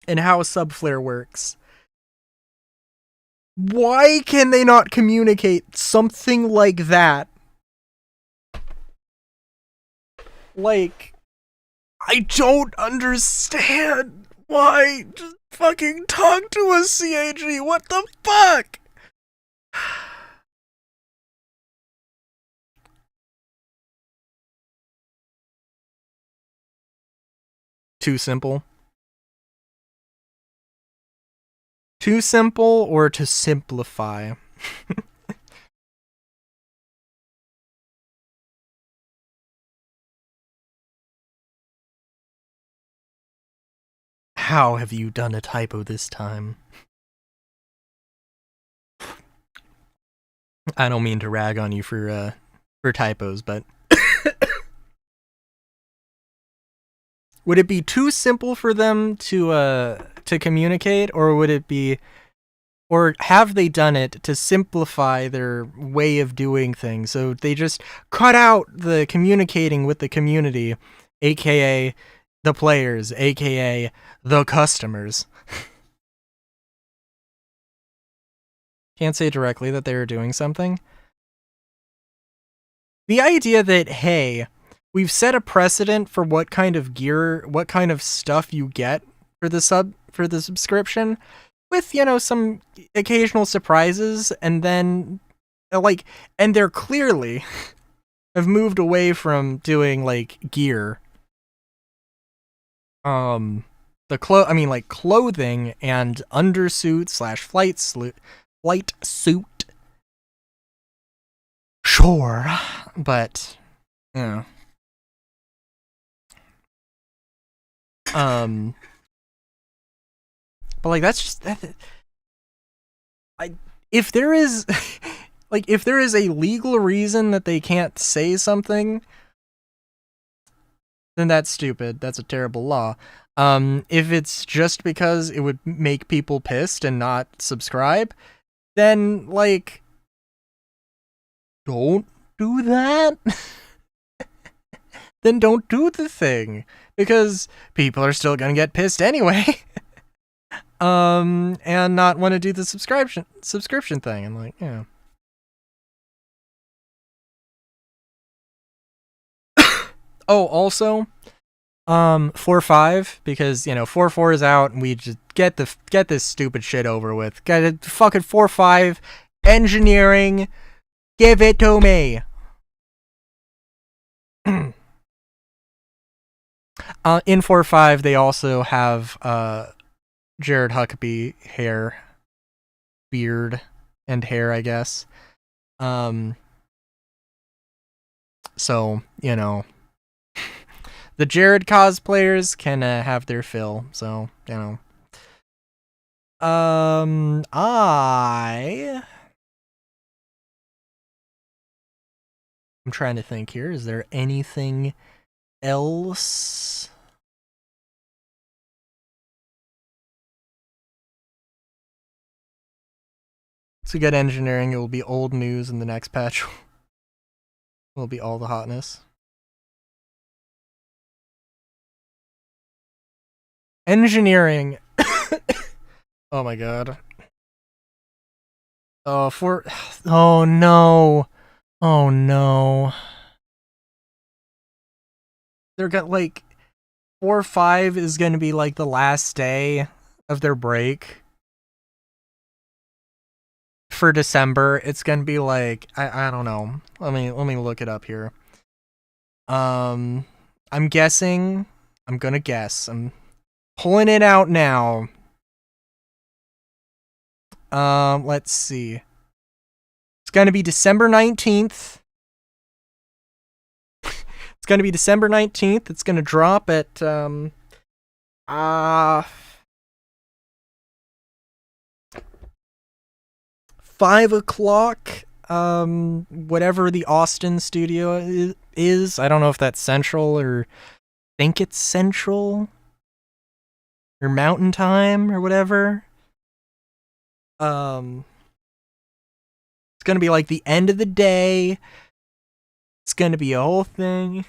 in how Subflare works. Why can they not communicate something like that? Like, I don't understand. Why? Just fucking talk to us, CAG. What the fuck? Too simple? Too simple or to simplify? How have you done a typo this time? I don't mean to rag on you for typos, but would it be too simple for them to communicate, or would it be, or have they done it to simplify their way of doing things? So they just cut out the communicating with the community, aka the players, aka the customers. Can't say directly that they were doing something. The idea that, hey, we've set a precedent for what kind of gear, what kind of stuff you get for the subscription, with, you know, some occasional surprises, and then and they're clearly have moved away from doing like gear. Clothing and undersuit / flight suit. Sure, but yeah. But like that's just that. If there is if there is a legal reason that they can't say something, then that's stupid. That's a terrible law. If it's just because it would make people pissed and not subscribe, then like don't do that. Then don't do the thing, because people are still gonna get pissed anyway. And not want to do the subscription thing, and like, yeah. Oh, also, 4.5, because, you know, 4.4 is out, and we just get this stupid shit over with. Get it, fucking 4.5 engineering, give it to me. In 4.5, they also have Jared Huckabee beard and hair, I guess. So, you know, the Jared cosplayers can have their fill. So, you know, I'm trying to think here. Is there anything else? So we got engineering. It will be old news in the next patch. Will be all the hotness. Engineering. Oh my god. Oh, oh no. Oh no. They're got like 4.5 is gonna be like the last day of their break. For December, it's gonna be like, I don't know. Let me look it up here. I'm guessing. I'm gonna guess. I'm pulling it out now. Let's see. It's gonna be December 19th. It's gonna be December 19th. It's gonna drop at 5 o'clock, whatever the Austin studio is. I don't know if that's Central, or think it's Central, or Mountain Time, or whatever. It's gonna be like the end of the day. It's gonna be a whole thing.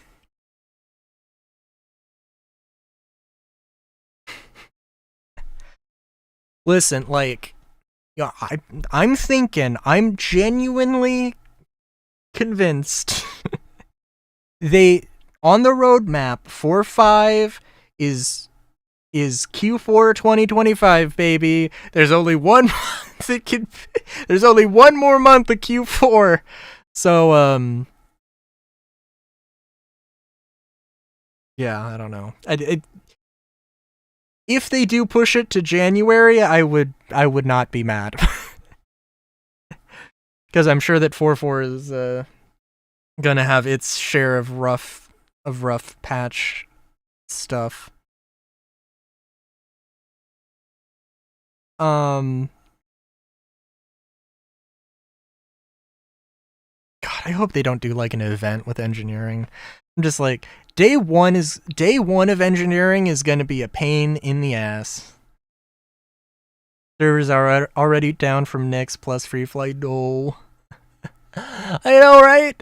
Listen, like, yeah, I'm thinking, I'm genuinely convinced on the roadmap for 5 is Q4 2025, baby. There's only 1 month there's only 1 more month of Q4. So yeah, I don't know. If they do push it to January, I would not be mad. Cuz I'm sure that 4.4 is gonna have its share of rough patch stuff. God, I hope they don't do like an event with engineering. I'm just like, day one of engineering is gonna be a pain in the ass. Servers are already down from Nix plus free flight. No. I know, right?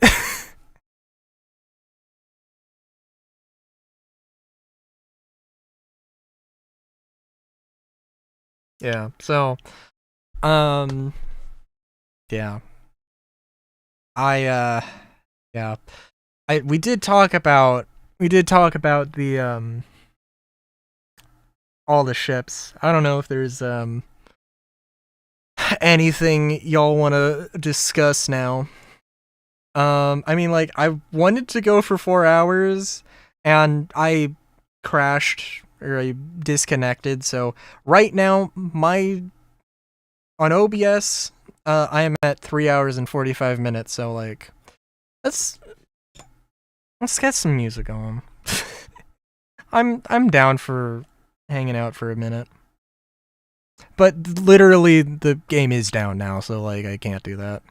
Yeah, so yeah. Yeah. We did talk about the all the ships. I don't know if there's anything y'all want to discuss now. I mean, like, I wanted to go for 4 hours and I crashed or I disconnected. So right now on OBS I am at 3 hours and 45 minutes. So like, let's get some music on. I'm down for hanging out for a minute. But literally the game is down now, so like I can't do that.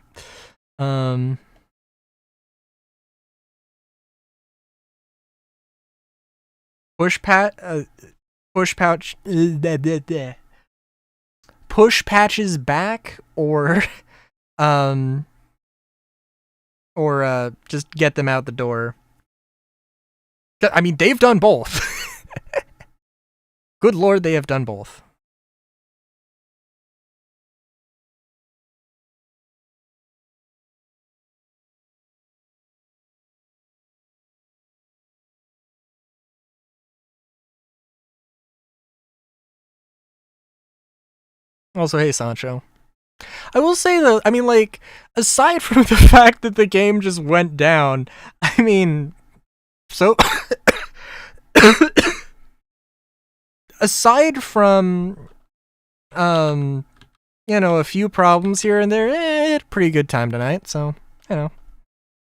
Push patches back or just get them out the door. I mean, they've done both. Good lord, they have done both. Also, hey, Sancho. I will say though, I mean, like, aside from the fact that the game just went down, I mean, so aside from you know, a few problems here and there, I had a pretty good time tonight. So, you know,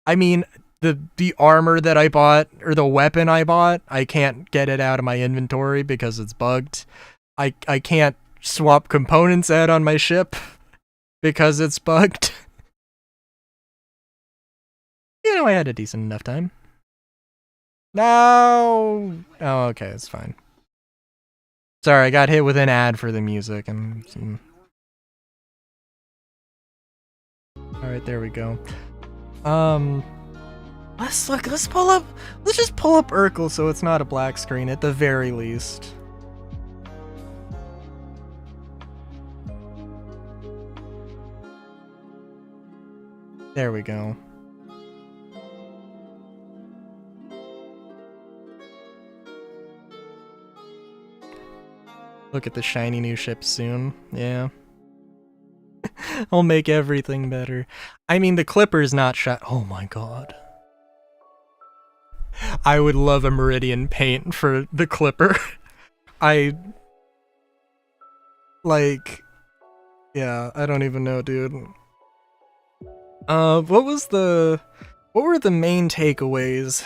I mean, the armor that I bought or the weapon I bought, I can't get it out of my inventory because it's bugged. I can't swap components out on my ship because it's bugged. You know, I had a decent enough time. No. Oh, okay, it's fine. Sorry, I got hit with an ad for the music and Alright, there we go. Let's just pull up Urkel so it's not a black screen at the very least. There we go. Look at the shiny new ship soon. Yeah. I'll make everything better. I mean, the Clipper's not shot. Oh my god. I would love a Meridian paint for the Clipper. Yeah, I don't even know, dude. What were the main takeaways?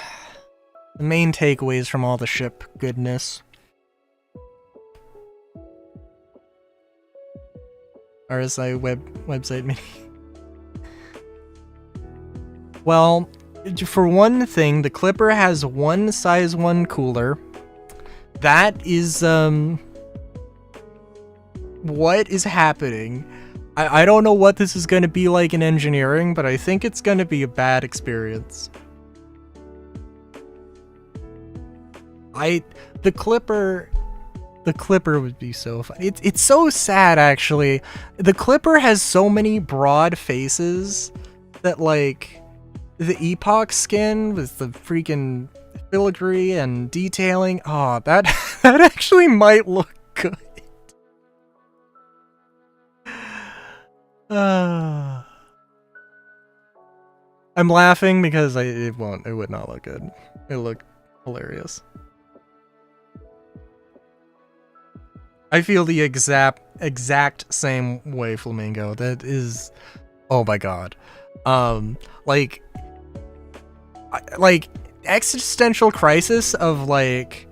The main takeaways from all the ship goodness. RSI website mini. Well, for one thing, the Clipper has one size 1 cooler. That is, what is happening? I don't know what this is going to be like in engineering, but I think it's going to be a bad experience. The Clipper would be so fun. It's so sad, actually. The Clipper has so many broad faces that, like, the Epoch skin with the freaking filigree and detailing. Oh, that that actually might look good. I'm laughing because it would not look good. It looked hilarious. I feel the exact same way, Flamingo. That is, oh my god. Like existential crisis of like,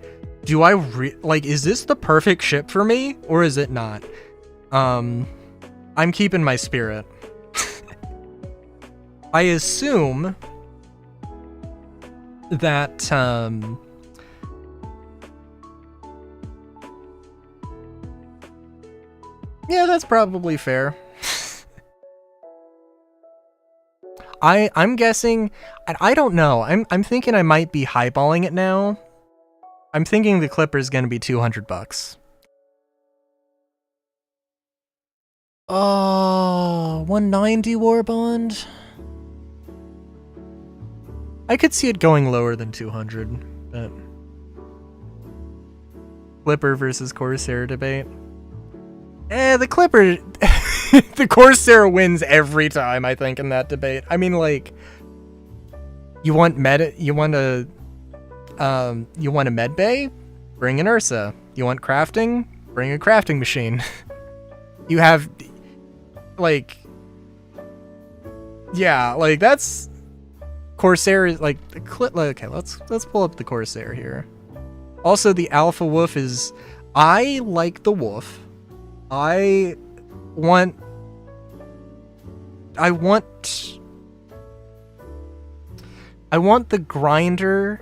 do I like, is this the perfect ship for me or is it not? I'm keeping my spirit. I assume that yeah, that's probably fair. I'm guessing, and I don't know. I'm thinking I might be highballing it now. I'm thinking the Clipper's gonna be $200. Oh, 190 war bond. I could see it going lower than 200, but Clipper versus Corsair debate. The Clipper, the Corsair wins every time, I think, in that debate. I mean, like, you want a med bay? Bring an Ursa. You want crafting? Bring a crafting machine. You have, like, yeah, like, that's, Corsair is, like, okay, let's pull up the Corsair here. Also, the Alpha Wolf is, I like the Wolf. I want the grinder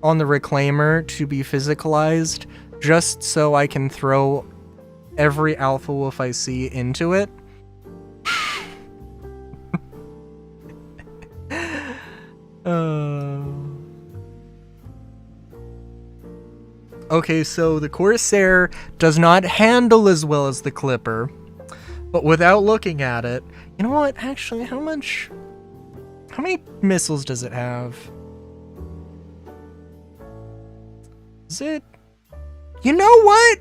on the Reclaimer to be physicalized just so I can throw every Alpha Wolf I see into it. Okay, so the Corsair does not handle as well as the Clipper, but without looking at it, you know what? Actually, how many missiles does it have? Is it? You know what?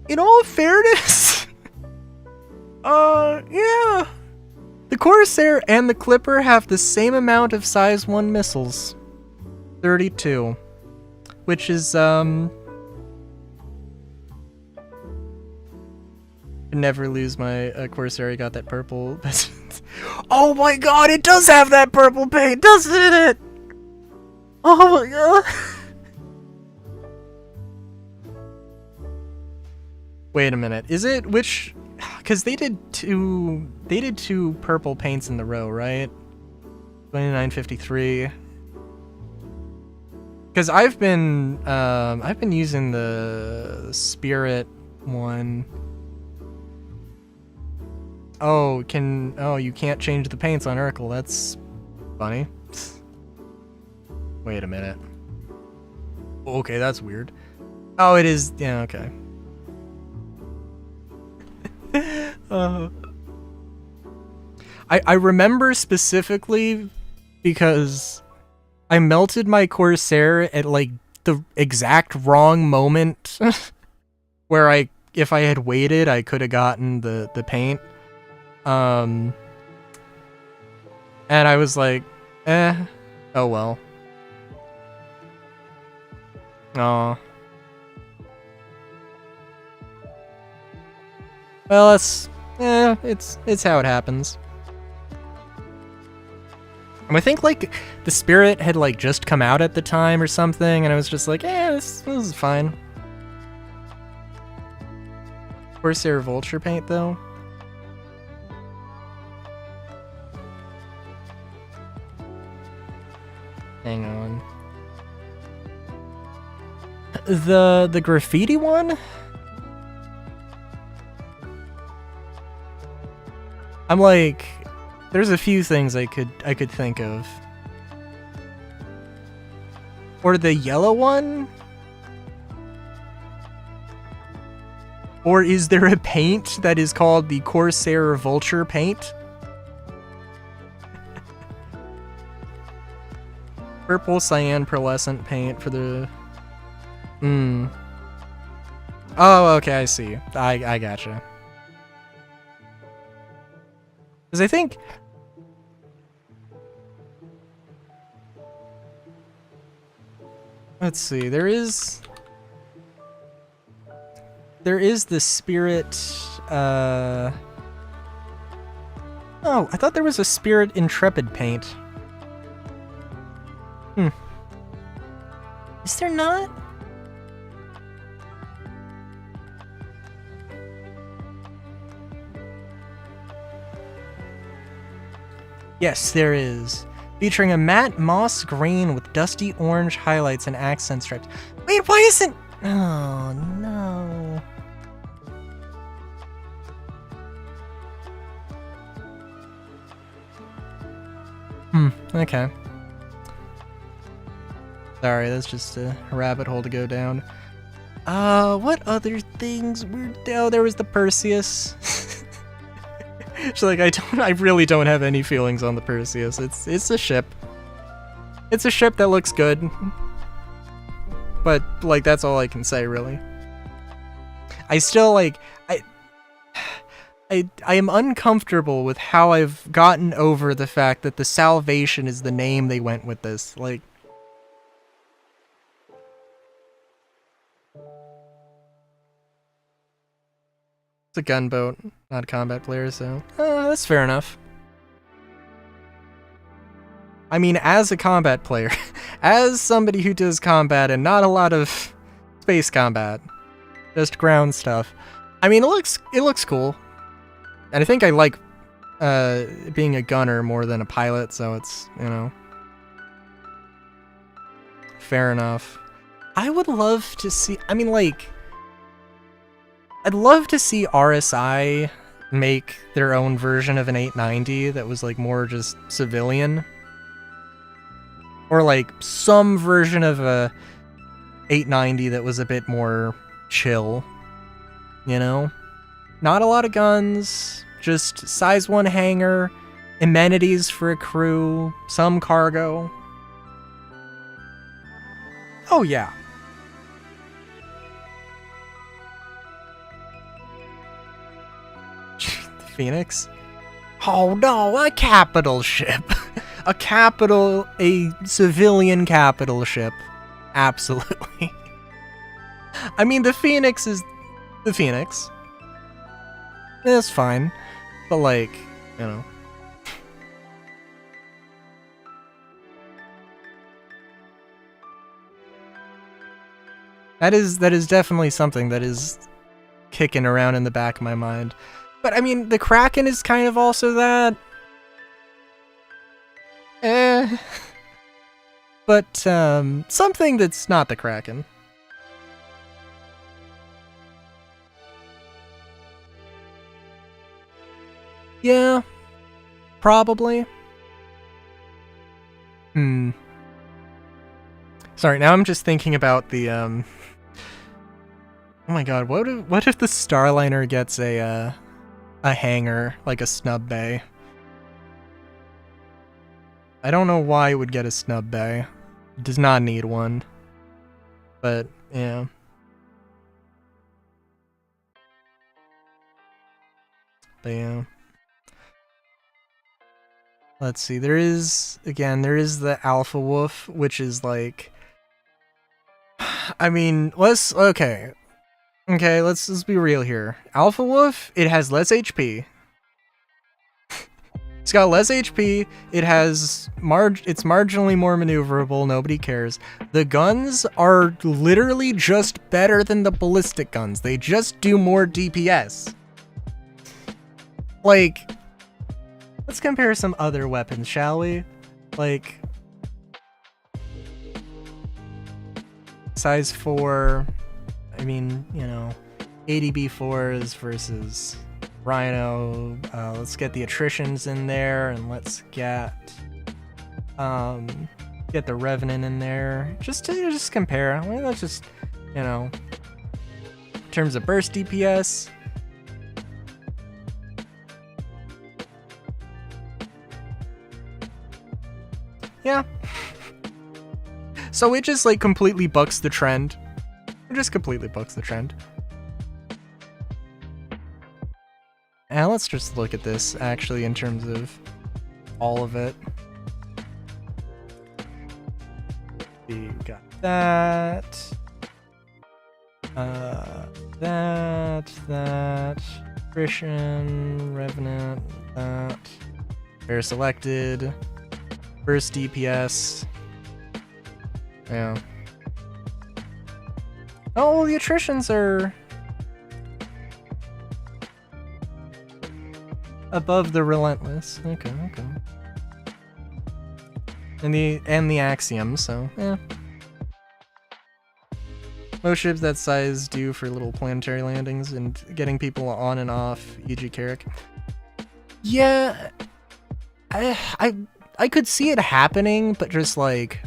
In all fairness, yeah. The Corsair and the Clipper have the same amount of size 1 missiles. 32. Which is, never lose my Corsair. I got that purple. Oh my god, it does have that purple paint, doesn't it? Oh my god. Wait a minute, is it which? Because they did two purple paints in the row, right? 2953. Because I've been using the Spirit one. Oh, you can't change the paints on Urkel. That's funny. Wait a minute. Okay, that's weird. Oh, it is. Yeah, okay. I remember specifically because I melted my Corsair at like the exact wrong moment where if I had waited, I could have gotten the paint. And I was like, oh well. Aw. Well, it's how it happens. And I think like the Spirit had like just come out at the time or something, and I was just like, this is fine. Corsair Vulture paint though. Hang on. The graffiti one? I'm like, there's a few things I could think of. Or the yellow one? Or is there a paint that is called the Corsair Vulture paint? Purple cyan pearlescent paint for the... Oh, okay, I see. I gotcha. Because I think... Let's see, there is the Spirit, Oh, I thought there was a Spirit Intrepid paint. Is there not? Yes, there is. Featuring a matte moss green with dusty orange highlights and accent stripes. Wait, why isn't... Oh, no. Okay. Sorry, that's just a rabbit hole to go down. What other things were... Oh, there was the Perseus. So, like, I really don't have any feelings on the Perseus. It's a ship. It's a ship that looks good. But, like, that's all I can say, really. I still, like, I am uncomfortable with how I've gotten over the fact that the Salvation is the name they went with this. Like... It's a gunboat, not a combat player, so... that's fair enough. I mean, as a combat player, as somebody who does combat and not a lot of space combat, just ground stuff, I mean, it looks cool. And I think I like being a gunner more than a pilot, so it's, you know... Fair enough. I would love to see... I mean, like... I'd love to see RSI make their own version of an 890 that was like more just civilian. Or like some version of a 890 that was a bit more chill. You know? Not a lot of guns, just size 1 hangar, amenities for a crew, some cargo. Oh yeah. Phoenix? Oh no, a capital ship. a civilian capital ship. Absolutely. I mean, the Phoenix is the Phoenix. It's fine. But like, you know. That is definitely something that is kicking around in the back of my mind. But, I mean, the Kraken is kind of also that. But, something that's not the Kraken. Yeah. Probably. Sorry, now I'm just thinking about the, Oh my god, what if the Starliner gets a hangar, like a snub bay? I don't know why it would get a snub bay. It does not need one. But, yeah. But, yeah. Let's see, there is the Alpha Wolf, which is like... I mean, okay, let's be real here. Alpha Wolf, it has less HP. It's got less HP, it's marginally more maneuverable, nobody cares. The guns are literally just better than the ballistic guns. They just do more DPS. Like, let's compare some other weapons, shall we? Like, size 4, I mean, you know, 80B4s versus Rhino. Let's get the attritions in there, and let's get the Revenant in there, just to compare. I mean, let's just, you know, in terms of burst DPS. Yeah. So it just like completely bucks the trend. It just completely bucks the trend. And let's just look at this actually in terms of all of it. We got that. That. Attrition, Revenant, that. Fair selected. First DPS. Yeah. Oh, the attritions are above the relentless. Okay. And the axiom, so yeah. Most ships that size do for little planetary landings and getting people on and off, e.g. Carrick. Yeah, I could see it happening, but just like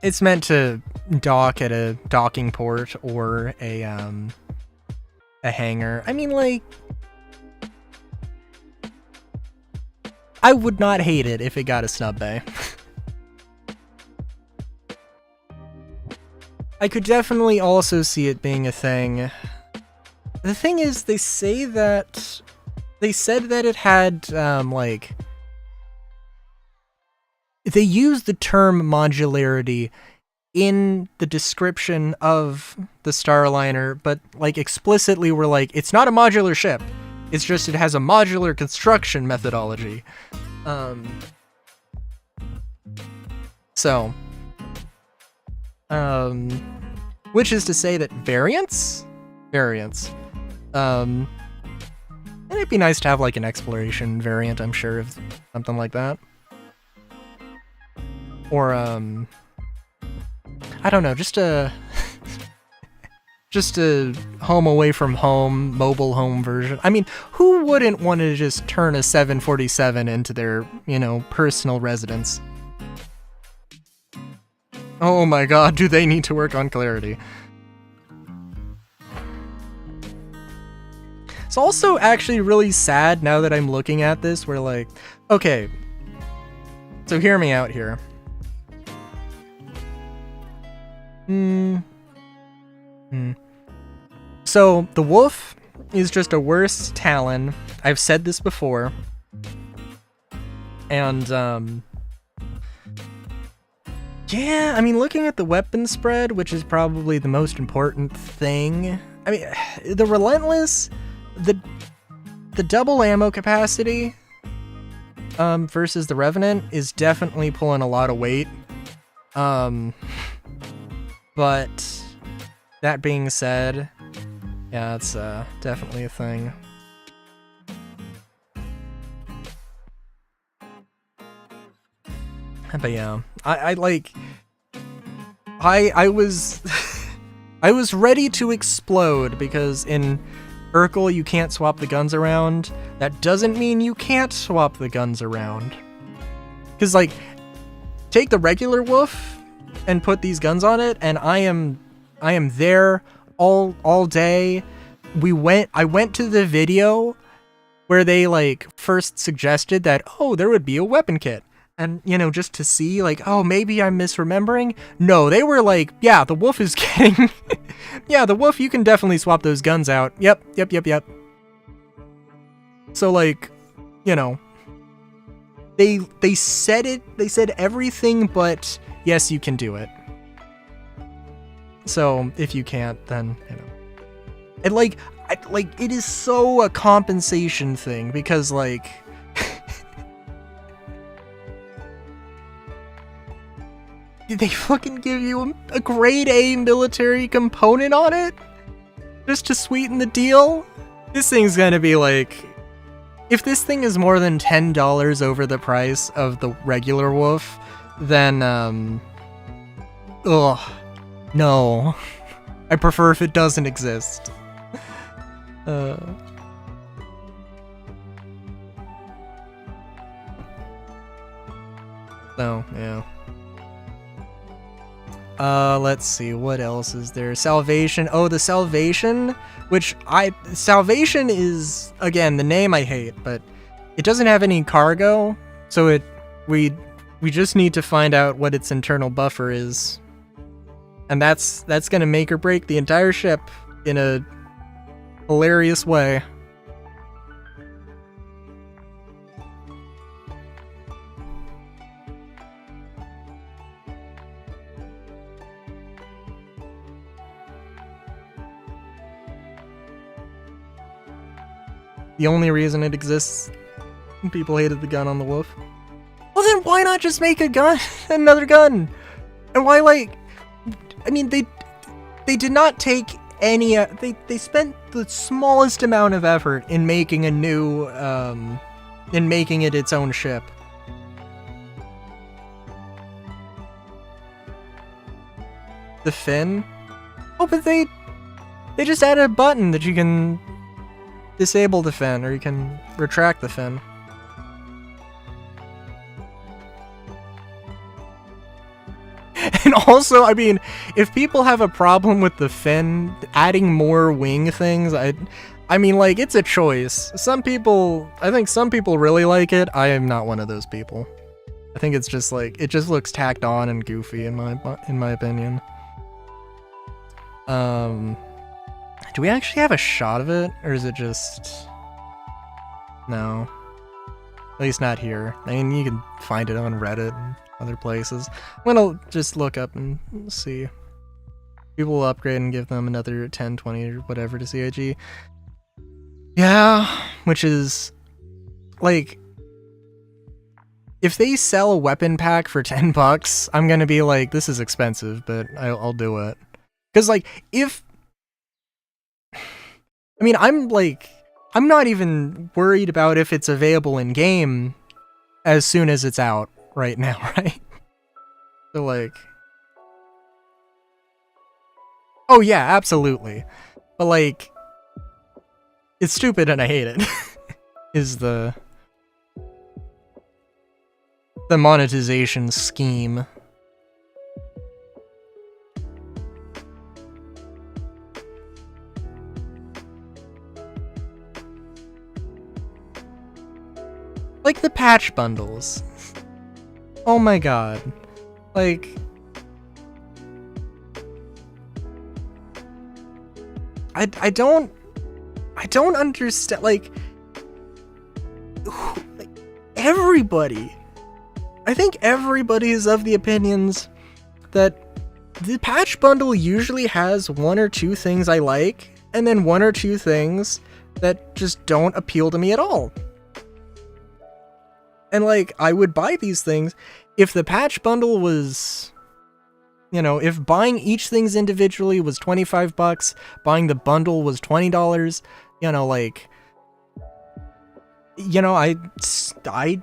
it's meant to dock at a docking port or a hangar. I mean, like, I would not hate it if it got a snub bay. I could definitely also see it being a thing. The thing is, they said that it had, like, they used the term modularity in the description of the Starliner, but, like, explicitly were like, it's not a modular ship. It's just it has a modular construction methodology. Which is to say that variants. And it'd be nice to have like an exploration variant, I'm sure, of something like that. Or I don't know, just a home away from home, mobile home version. I mean, who wouldn't want to just turn a 747 into their, personal residence? Oh my god, do they need to work on clarity. It's also actually really sad now that I'm looking at this, where like, okay, so hear me out here. So the Wolf is just a worse Talon. I've said this before. And, yeah, I mean, looking at the weapon spread, which is probably the most important thing. I mean, the Relentless, the double ammo capacity, versus the Revenant is definitely pulling a lot of weight. But that being said, yeah, it's definitely a thing. But yeah, I was I was ready to explode because in Urkel you can't swap the guns around. That doesn't mean you can't swap the guns around. Cause like, take the regular Wolf and put these guns on it, and I am there all day. I went to the video where they like first suggested that, oh, there would be a weapon kit. And, just to see, like, oh, maybe I'm misremembering. No, they were like, yeah, the Wolf is getting... yeah, the Wolf, you can definitely swap those guns out. Yep. So, like, they said it, they said everything, but yes, you can do it. So, if you can't, then, And, like, it is so a compensation thing, because, like... Did they fucking give you a grade A military component on it? Just to sweeten the deal? This thing's gonna be like... If this thing is more than $10 over the price of the regular Wolf, then, ugh. No. I prefer if it doesn't exist. So, yeah. Let's see, what else is there? Salvation. Oh, the Salvation, Salvation is, again, the name I hate, but it doesn't have any cargo, so we We just need to find out what its internal buffer is. And that's gonna make or break the entire ship in a hilarious way. The only reason it exists, people hated the gun on the wolf. Well then why not just make a gun, another gun? And why, like, I mean, they did not take any, they spent the smallest amount of effort in making a new, in making it its own ship. The fin? Oh, but they just added a button that you can disable the fin, or you can retract the fin. And also, I mean, if people have a problem with the fin, adding more wing things, I mean, like, it's a choice. Some people, I think some people really like it. I am not one of those people. I think it's just like, it just looks tacked on and goofy in my opinion. Do we actually have a shot of it, or is it just... No. At least not here. I mean, you can find it on Reddit and other places. I'm gonna just look up and see. People will upgrade and give them another 10, 20, or whatever to CIG. Yeah, which is... Like... If they sell a weapon pack for $10, I'm gonna be like, this is expensive, but I'll do it. Because, like, if... I mean, I'm not even worried about if it's available in-game as soon as it's out right now, right? So, like... Oh, yeah, absolutely. But, like... It's stupid and I hate it. Is the monetization scheme. Like the patch bundles. Oh my god. Like... I don't understand, like everybody. I think everybody is of the opinions that the patch bundle usually has one or two things I like, and then one or two things that just don't appeal to me at all. And, like, I would buy these things if the patch bundle was, you know, if buying each things individually was $25, buying the bundle was $20, you know, like, you know, I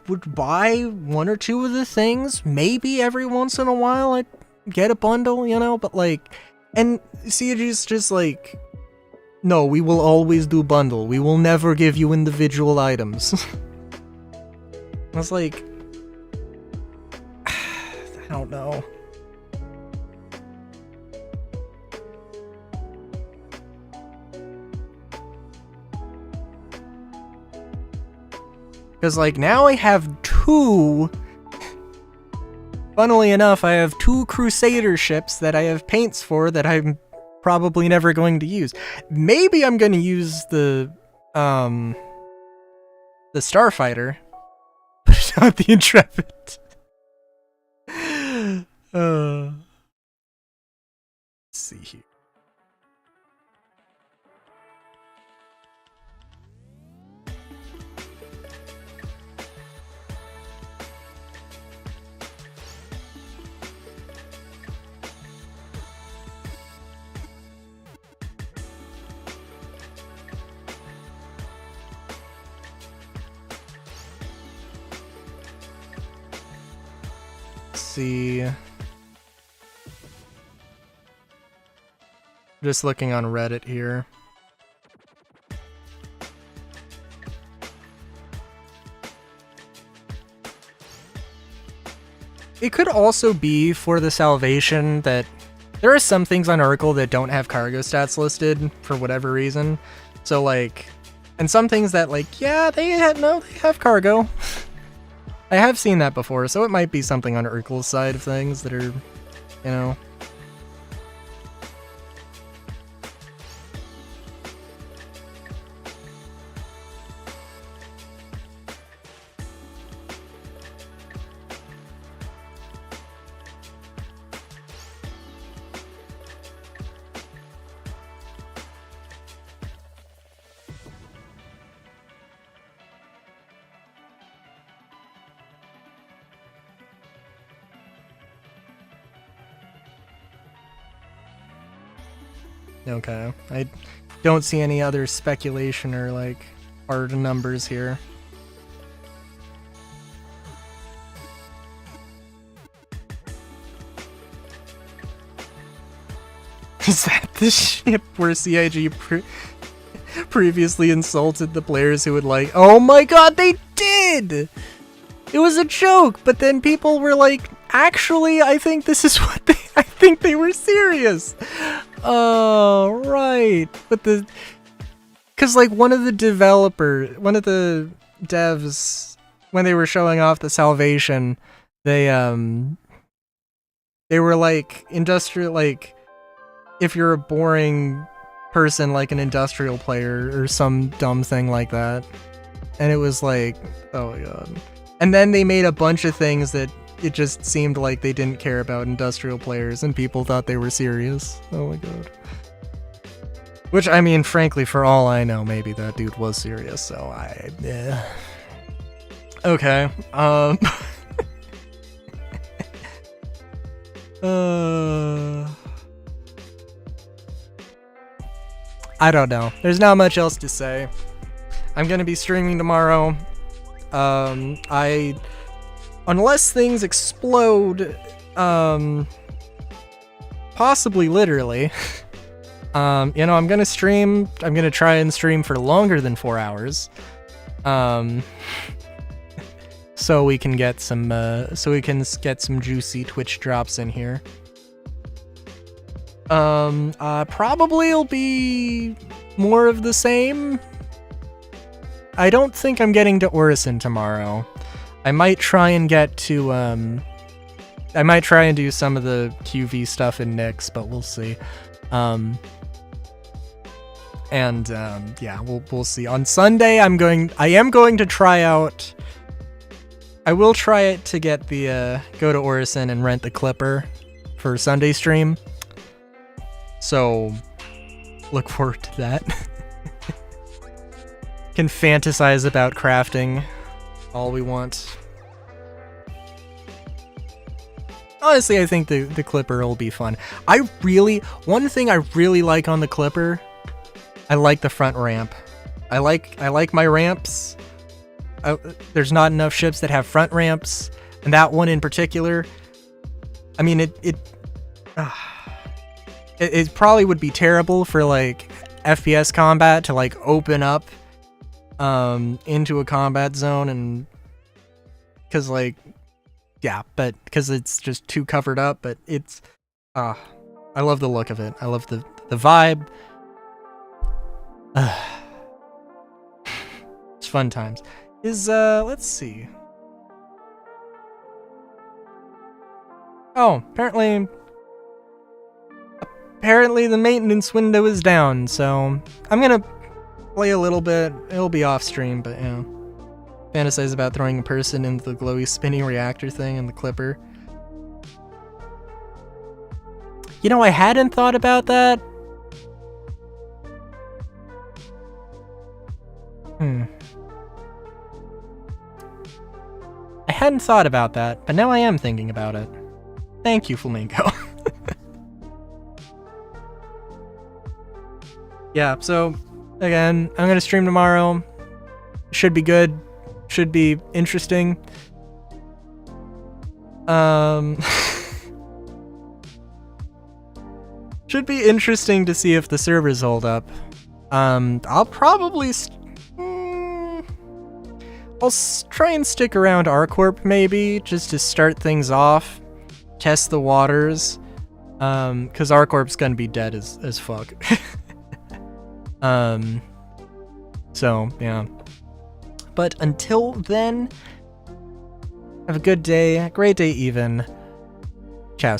would buy one or two of the things, maybe every once in a while I'd get a bundle, you know, but, like, and CIG's just like, no, we will always do bundle, we will never give you individual items. I was like, I don't know. Because, like, now I have two... Funnily enough, I have two Crusader ships that I have paints for that I'm probably never going to use. Maybe I'm going to use the Starfighter, but not the Intrepid. Let's see here. See, just looking on Reddit here. It could also be for the salvation that there are some things on Oracle that don't have cargo stats listed for whatever reason. So, like, and some things that, like, yeah, they have cargo. I have seen that before, so it might be something on Urkel's side of things that are, you know. Okay, I don't see any other speculation or like hard numbers here. Is that the ship where CIG previously insulted the players who would like, oh my god, they did! It was a joke, but then people were like, actually, I think this is what they, I think they were serious. Oh, right. But cause like one of the devs, when they were showing off the Salvation, they were like, if you're a boring person like an industrial player or some dumb thing like that. And it was like, oh my god. And then they made a bunch of things that it just seemed like they didn't care about industrial players and people thought they were serious. Oh my god. Which, I mean, frankly, for all I know, maybe that dude was serious, so yeah. Okay, I don't know. There's not much else to say. I'm gonna be streaming tomorrow. Unless things explode, possibly literally, you know, I'm gonna try and stream for longer than 4 hours, so we can get some juicy Twitch drops in here. Probably it'll be more of the same. I don't think I'm getting to Orison tomorrow. I might try and get to, I might try and do some of the QV stuff in Nyx, but we'll see. Yeah, we'll see. On Sunday, I am going to try out, I will try it to get the, go to Orison and rent the Clipper for Sunday stream. So, look forward to that. Can fantasize about crafting all we want. Honestly, I think the Clipper will be fun. One thing I really like on the Clipper, I like the front ramp. I like my ramps. There's not enough ships that have front ramps, and that one in particular, I mean, it probably would be terrible for like FPS combat to like open up into a combat zone, and because like, yeah, but because it's just too covered up, but it's I love the look of it. I love the vibe. It's fun times. Let's see. Oh, apparently the maintenance window is down, so I'm gonna play a little bit. It'll be off stream, but yeah. Fantasize about throwing a person into the glowy spinning reactor thing in the Clipper. You know, I hadn't thought about that. I hadn't thought about that, but now I am thinking about it. Thank you, Flamingo. Yeah, so, again, I'm gonna stream tomorrow. Should be good. Should be interesting. Should be interesting to see if the servers hold up. I'll probably I'll try and stick around R-Corp maybe, just to start things off, test the waters, because R-Corp's gonna be dead as fuck. So, yeah. But until then, Have a good day, great day even. Ciao.